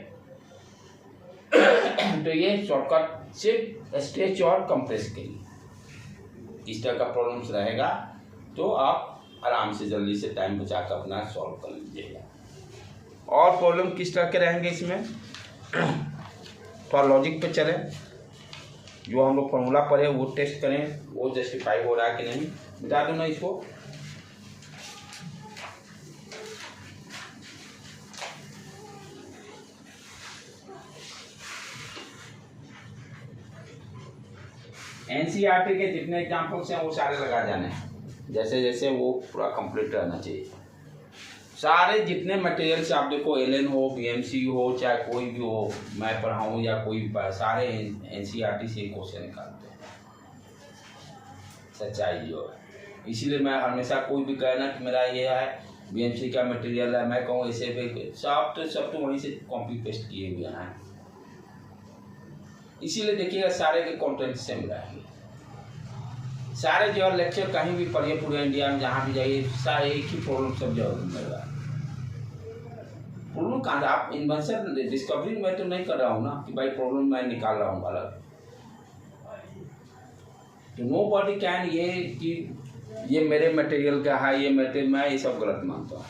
तो ये शॉर्टकट सिर्फ स्ट्रेच और कंप्रेस के लिए, इस तरह का प्रॉब्लम्स रहेगा तो आप आराम से जल्दी से टाइम बचाकर अपना सॉल्व कर लीजिएगा। और प्रॉब्लम किस तरह के रहेंगे इसमें, थोड़ा लॉजिक पे चलें। जो हम लोग फॉर्मूला पढ़े वो टेस्ट करें, वो जस्टिफाई हो रहा है कि नहीं। मिटा दो ना इसको। एनसीईआरटी के जितने एग्जाम्पल्स हैं वो सारे लगा जाने हैं, जैसे जैसे वो पूरा कंप्लीट रहना चाहिए। सारे जितने मटेरियल्स आप देखो, एलएन हो, बीएमसी हो, चाहे कोई भी हो, मैं पढ़ाऊँ या कोई भी पढ़ाए, सारे एनसीईआरटी से क्वेश्चन निकालते हैं, सच्चाई जो है। इसीलिए मैं हमेशा कोई भी कहना कि मेरा ये है बीएमसी का मटेरियल है, मैं कहूँ ऐसे भी सब तो वहीं से कॉपी पेस्ट किए हुए हैं। इसीलिए देखिएगा सारे के कंटेंट सेम रहेंगे। सारे जो लेक्चर कहीं भी पढ़िए पूरे इंडिया में जहाँ भी जाइए, सारे एक ही प्रॉब्लम सब जगह मिल रहा है। प्रॉब्लम कहाँ, आप इन्वेंशन डिस्कवरी में तो नहीं कर रहा हूँ ना कि भाई प्रॉब्लम मैं निकाल रहा हूँ अलग। तो नो बॉडी कैन ये कि ये मेरे मटेरियल का है, ये मटेरियल, मैं ये सब गलत मानता हूँ।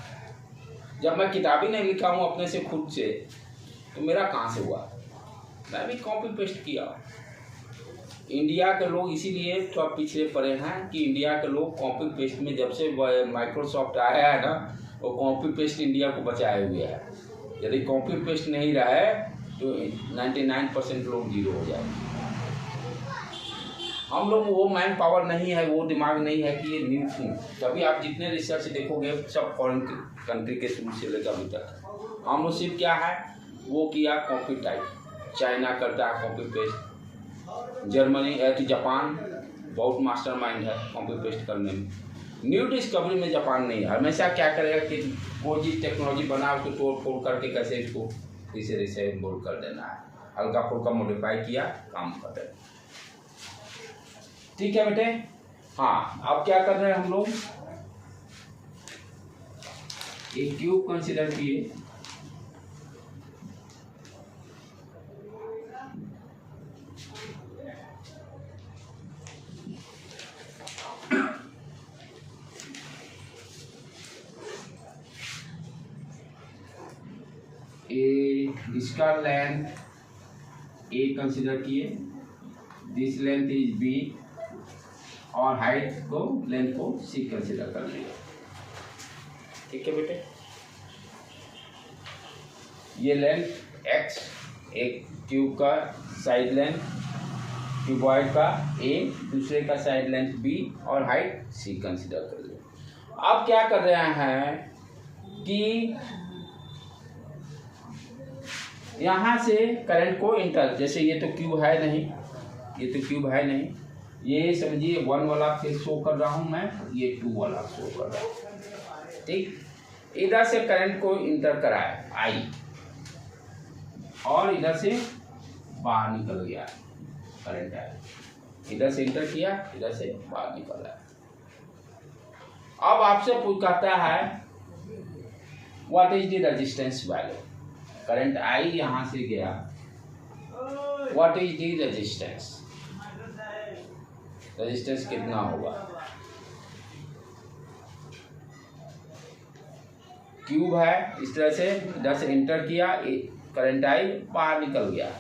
जब मैं किताबी नहीं लिखा हूँ अपने से खुद से, तो मेरा कहाँ से हुआ? मैं भी कॉपी पेस्ट किया। इंडिया के लोग इसीलिए थोड़ा पिछड़े पड़े हैं कि इंडिया के लोग कॉपी पेस्ट में, जब से माइक्रोसॉफ्ट आया है ना, वो कॉपी पेस्ट इंडिया को बचाए हुए है। यदि कॉपी पेस्ट नहीं रहा है तो 99% लोग जीरो हो जाएंगे। हम लोग वो मैन पावर नहीं है, वो दिमाग नहीं है कि ये न्यू थिंग। तभी आप जितने रिसर्च देखोगे सब फॉरेन कंट्री के शुरू से लेकर अभी तक। हम लोग सिर्फ क्या है वो किया कॉपी टाइप। चाइना करता है कॉपी पेस्ट, जर्मनी कि जापान बहुत मास्टरमाइंड है कॉपी पेस्ट करने में। न्यू डिस्कवरी में जापान नहीं है। हमेशा क्या करेगा कि कोई चीज़ टेक्नोलॉजी बना उसको तोड़ फोड़ करके कैसे इसको इसे बोल कर देना है, हल्का फुल्का मॉडिफाई किया, काम कर रहे। ठीक है बेटे। हाँ, अब क्या कर रहे हैं हम लोग, एक क्यूब कंसिडर किए। इसका लेंथ ए कंसिडर किए, दिस लेंथ इज बी, और हाइट को लेंथ को सी कंसिडर कर लिया। ठीक है बेटे। ये लेंथ एक्स, एक ट्यूब का साइड लेंथ ट्यूबॉइड का ए, दूसरे का साइड लेंथ बी, और हाइट सी कंसिडर कर लिया। अब क्या कर रहे हैं कि यहाँ से करंट को इंटर, जैसे ये तो क्यूब है नहीं, ये तो क्यूब है नहीं, ये समझिए 1 वाला फिर शो कर रहा हूँ मैं, ये 2 वाला शो कर रहा हूँ। ठीक, इधर से करंट को इंटर कराए आई, और इधर से बाहर निकल गया करंट है। इधर से इंटर किया, इधर से बाहर निकल रहा है। अब आपसे कहता है what is the resistance value. Current I यहां से गया, what is the resistance, resistance कितना होगा। क्यूब है, इस तरह से इधर से इंटर किया, करंट आई बाहर निकल गया,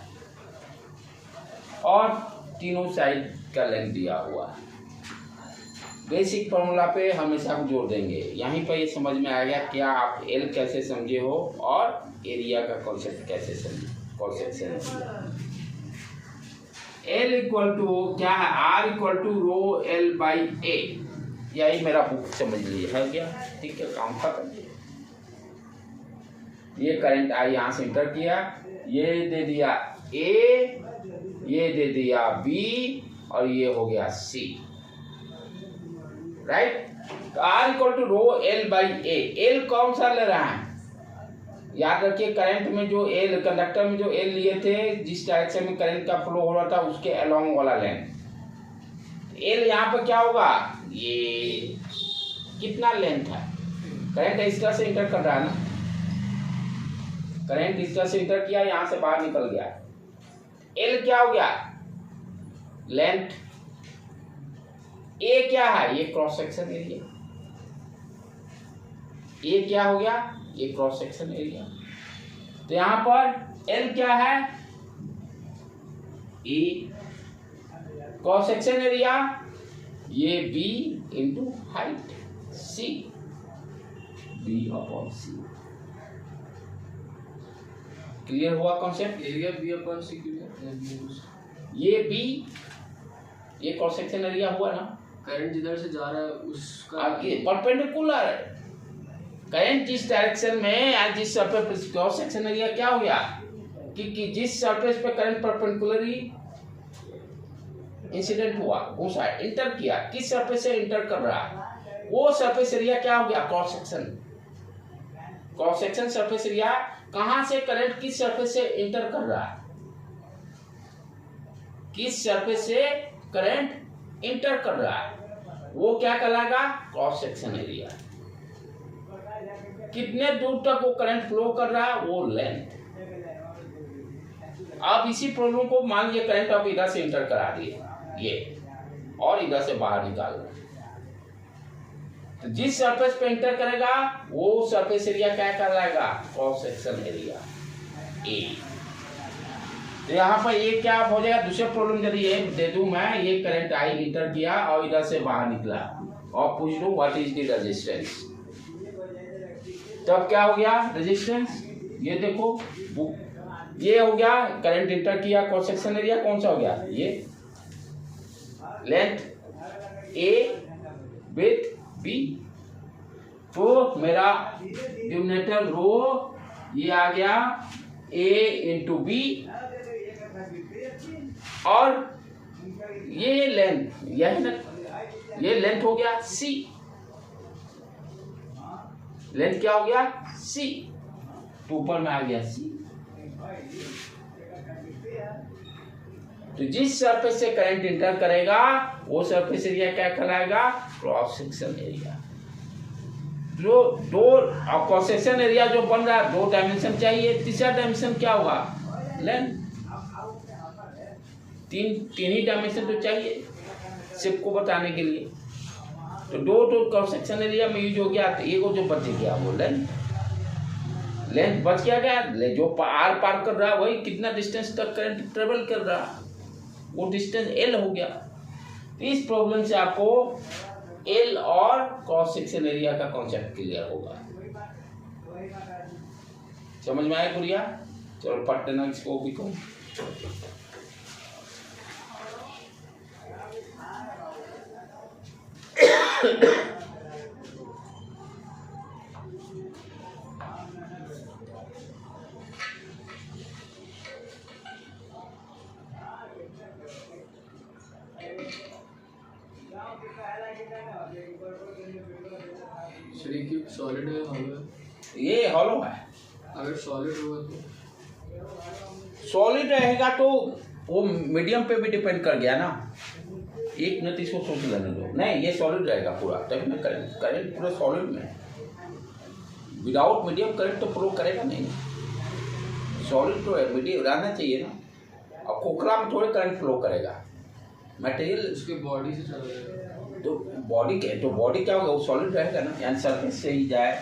और तीनों साइड का लेंथ दिया हुआ है। बेसिक फॉर्मूला पे हमेशा हम जोड़ देंगे। यहीं पर ये समझ में आ गया क्या आप एल कैसे समझे हो और एरिया का कॉन्सेप्ट कैसे समझे, कॉन्सेप्ट से एल इक्वल टू क्या है, R equal to rho L by A. यही मेरा बुक समझ लीजिए है क्या। ठीक है, काम खत्म। ये करंट आई यहाँ से इंटर किया, ये दे दिया ए, ये दे दिया बी, और ये हो गया सी। राइट, तो R equal to rho L by A. L कौन सा ले रहा है, याद रखिए करंट में जो एल, कंडक्टर में जो एल लिए थे, जिस डायरेक्शन में करंट का फ्लो हो रहा था उसके अलोंग वाला लेंथ। एल यहाँ पर क्या होगा, ये कितना लेंथ है, करंट इस तरह से इंटर कर रहा है ना, करंट इस तरह से इंटर किया, यहां से बाहर निकल गया। एल क्या हो गया, लेंथ। ए क्या है, ये क्रॉस सेक्शन एरिया। ए क्या हो गया, ये क्रॉस सेक्शन एरिया। तो यहां पर एल क्या है, ए, क्रॉस सेक्शन एरिया ये बी इंटू हाइट सी, बी अपॉन सी। क्लियर हुआ कॉन्सेप्ट? एरिया बी अपॉन सी क्लियर। ये बी, ये क्रॉस सेक्शन एरिया हुआ ना, करंट जिधर से जा रहा है उसका आपके परपेंडिकुलर करंट जिस डायरेक्शन में या जिस सरफेस क्रॉस सेक्शन एरिया क्या हो गया कि जिस सरफेस पे करंट परपेंडिकुलरली इंसिडेंट हुआ, घुसा, इंटर किया, किस सरफेस से इंटर कर रहा है वो सरफेस एरिया क्या हो गया? Cross section. Cross section surface area कहां से करंट किस सरफेस से इंटर कर रहा है, किस सरफेस से करंट इंटर कर रहा है वो क्या कहलाएगा? Cross section area. कितने दूर तक वो करंट फ्लो कर रहा है वो लेंथ। अब इसी प्रॉब्लम को मान लीजिए करंट आप इधर से इंटर करा दिए ये और इधर से बाहर निकाल रहे, तो जिस सरफेस पे इंटर करेगा वो सरफेस एरिया क्या कहलाएगा? Cross section area A. तो यहाँ पर ये क्या हो जाएगा? दूसरे प्रॉब्लम यदि ये दे दूं मैं, ये करंट आई इंटर किया और इधर से बाहर निकला और पूछ लूं व्हाट इज द रेजिस्टेंस, तब क्या हो गया? रेजिस्टेंस ये देखो, ये हो गया करंट इंटर किया, क्रॉस सेक्शन एरिया कौन सा हो गया? ये लेंथ ए विथ बी, तो मेरा डिनोमिनेटर रो ये आ गया ए इंटू बी और ये लेंथ यह ना, ये लेंथ हो गया सी, लेंथ क्या हो गया? सी, तो ऊपर में आ गया सी। तो जिस सरफेस से करंट इंटर करेगा वो सरफेस एरिया क्या कहलाएगा? Cross section area. जो दो क्रॉस सेक्शन एरिया जो बन रहा है, दो डायमेंशन चाहिए, तीसरा डायमेंशन क्या होगा? लेंथ। तीन ही डायमेंशन तो चाहिए शेप को बताने के लिए, तो दो क्रॉस सेक्शन एरिया में यूज हो गया, तो एक जो बच गया वो लेंथ बच गया, जो आर पार कर रहा है वही कितना डिस्टेंस तक करंट ट्रेवल कर रहा है वो डिस्टेंस एल हो गया। तो इस प्रॉब्लम से आपको एल और क्रॉस सेक्शन एरिया का कॉन्सेप्ट क्लियर होगा। समझ में आया गुड़िया? चलो पढ़ते इसको भी कहूँ। श्री क्यूब सॉलिड है, हॉलो है? ये हॉलो है। अगर सॉलिड होगा तो सॉलिड रहेगा तो वो मीडियम पे भी डिपेंड कर गया ना। एक मिनट इसको सोच लेने दो। नहीं, ये सॉलिड रहेगा पूरा, तभी मैं करंट पूरा सॉलिड में। विदाउट मीडियम करंट तो फ्लो करेगा नहीं। सॉलिड तो मीडियम रहना चाहिए ना। अब खोखला में थोड़े करंट फ्लो करेगा, मटेरियल उसके बॉडी से चल रहा है तो बॉडी क्या होगा? वो सॉलिड रहेगा ना, यानी सरफेस से ही जाए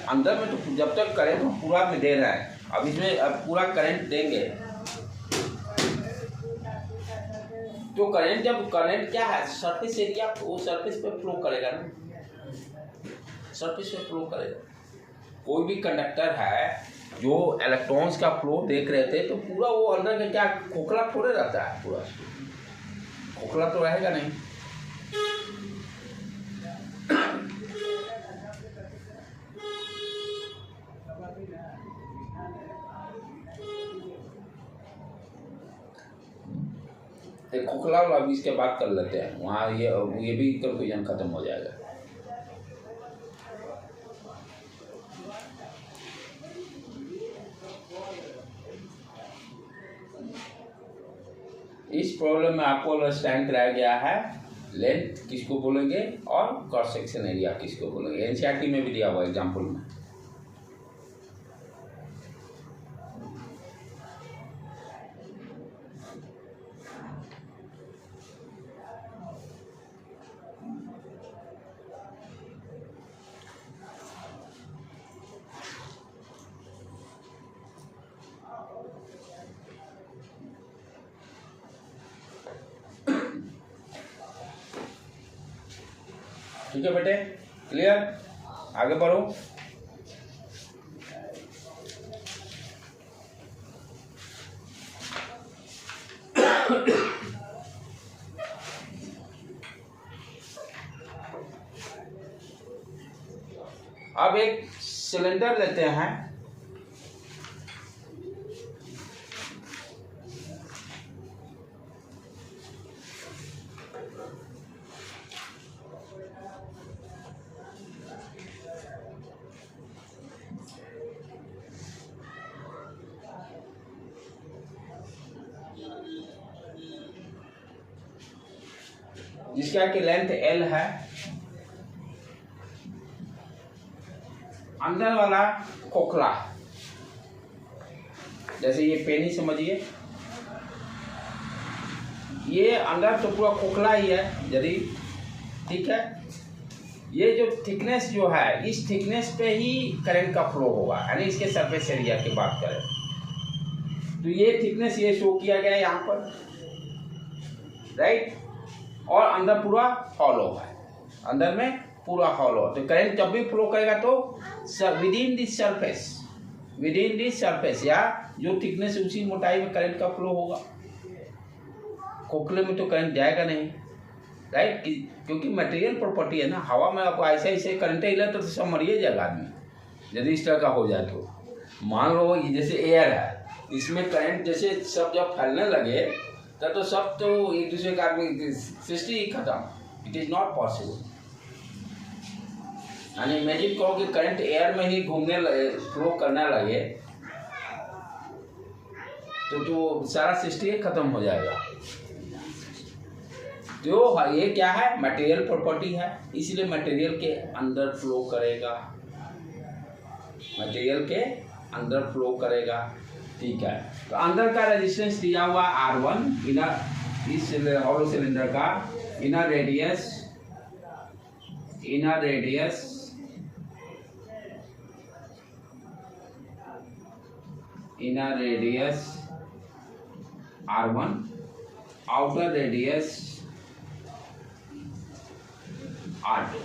अंदर में। तो जब तक करंट हम पूरा में दे रहा है, अब इसमें अब पूरा करंट देंगे तो करंट क्या है? सरफेस एरिया, वो सरफेस पे फ्लो करेगा ना, सरफेस पे फ्लो करेगा। कोई भी कंडक्टर है जो इलेक्ट्रॉन्स का फ्लो देख रहे थे, तो पूरा वो अंदर का क्या खोखला थोड़े रहता है, पूरा खोखला तो रहेगा नहीं। खोखला वाला अभी इसके बात कर लेते हैं, वहाँ ये भी कंफ्यूजन खत्म हो जाएगा। इस प्रॉब्लम में आपको अंडरस्टैंड कराया गया है लेंथ किसको बोलेंगे और क्रॉस सेक्शन एरिया किसको बोलेंगे। एनसीईआरटी में भी दिया हुआ एग्जाम्पल में। ठीक है बेटे, क्लियर, आगे बढ़ो। अब एक सिलेंडर लेते हैं, जिसका कि लेंथ L है, अंदर वाला खोखला, जैसे ये पेनी समझिए, ये अंदर तो पूरा खोखला ही है यदि, ठीक है। ये जो थिकनेस जो है, इस थिकनेस पे ही करंट का फ्लो होगा, यानी इसके सरफेस एरिया की बात करें तो ये थिकनेस ये शो किया गया है यहाँ पर, राइट। और अंदर पूरा हॉलो है, अंदर में पूरा हॉलो, तो करंट जब भी फ्लो करेगा तो विदिन दिस सरफेस या जो थिकनेस उसी मोटाई में करंट का फ्लो होगा। खोखले में तो करंट जाएगा नहीं, राइट, क्योंकि मटेरियल प्रॉपर्टी है ना। हवा में आपको ऐसे ऐसे करंट हिला तो सब मरिए जाएगा आदमी यदि इस तरह का हो जाए तो। मान लो जैसे एयर है, इसमें करंट जैसे सब जब फैलने लगे तो सब तो एक दूसरे का आदमी सृष्टि ही खत्म। It is not possible. यानी इमेजिन करो कि करंट एयर में ही घूमने फ्लो करने लगे तो सारा सृष्टि खत्म हो जाएगा। तो ये क्या है, मटेरियल प्रॉपर्टी है, इसलिए मटेरियल के अंदर फ्लो करेगा, मटेरियल के अंदर फ्लो करेगा, ठीक है। तो अंदर का रेजिस्टेंस दिया हुआ R1, इनर, इस हॉलो सिलेंडर का inner radius R1, outer radius R2।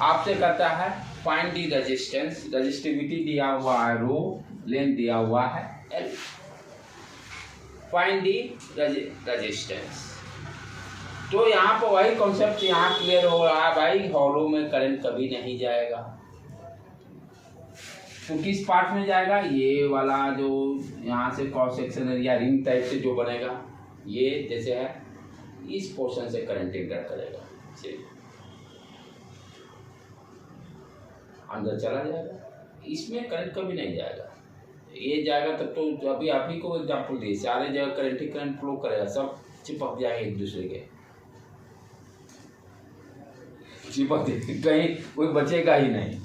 आपसे करता है फाइंड दी रेजिस्टेंस, रेजिस्टिविटी दिया हुआ है रो, लेंथ दिया हुआ है L, फाइंड दी रेजिस्टेंस। तो यहाँ पर वही कॉन्सेप्ट यहाँ क्लियर हो रहा है भाई, हॉलो में करंट कभी नहीं जाएगा। तो किस पार्ट में जाएगा, ये वाला जो यहाँ से क्रॉस सेक्शन या रिंग टाइप से जो बनेगा, ये जैसे है, इस पोर्शन से करंट एंटर करेगा, अंदर चला जाएगा, इसमें करंट कभी नहीं जाएगा। ये जाएगा तब तो अभी आप ही को एग्जाम्पल दिए, सारे जगह करंट ही करंट फ्लो करेगा, सब चिपक जाएंगे एक दूसरे के, चिपक कहीं कोई बचेगा ही नहीं,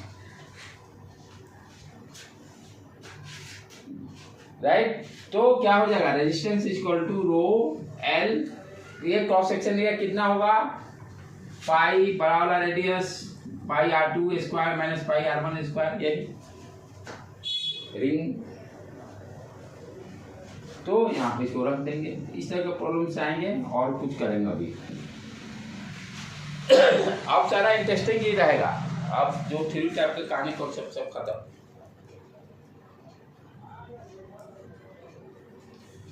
राइट। तो क्या हो जाएगा, resistance equal to rho L, ये क्रॉस सेक्शन एरिया कितना होगा, पाई बड़ा वाला radius pi R2 square minus pi R1 square, यही रिंग। तो यहाँ पे इसको रख देंगे। इस तरह के प्रॉब्लम्स आएंगे और कुछ करेंगे अभी। अब सारा इंटरेस्टिंग ही रहेगा, अब जो थ्योरी टाइप के कहानी कॉन्सेप्ट सब खत्म।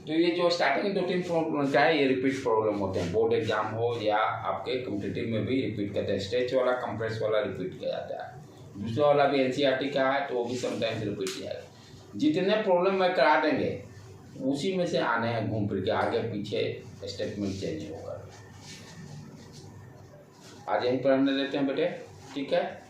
तो ये जो स्टार्टिंग 2-3 प्रॉब्लम का है, ये रिपीट प्रॉब्लम होते हैं, बोर्ड एग्जाम हो या आपके कॉम्पिटिटिव में भी रिपीट करते हैं। स्टेज वाला, कंप्रेस वाला रिपीट किया जाता है, दूसरा वाला भी एनसीईआरटी का है तो वो भी समटाइम्स रिपीट किया जाएगा। जितने प्रॉब्लम में करा देंगे उसी में से आने हैं घूम फिर के, आगे पीछे स्टेटमेंट चेंज होगा। आज यहीं पर हमने लेते हैं बेटे, ठीक है।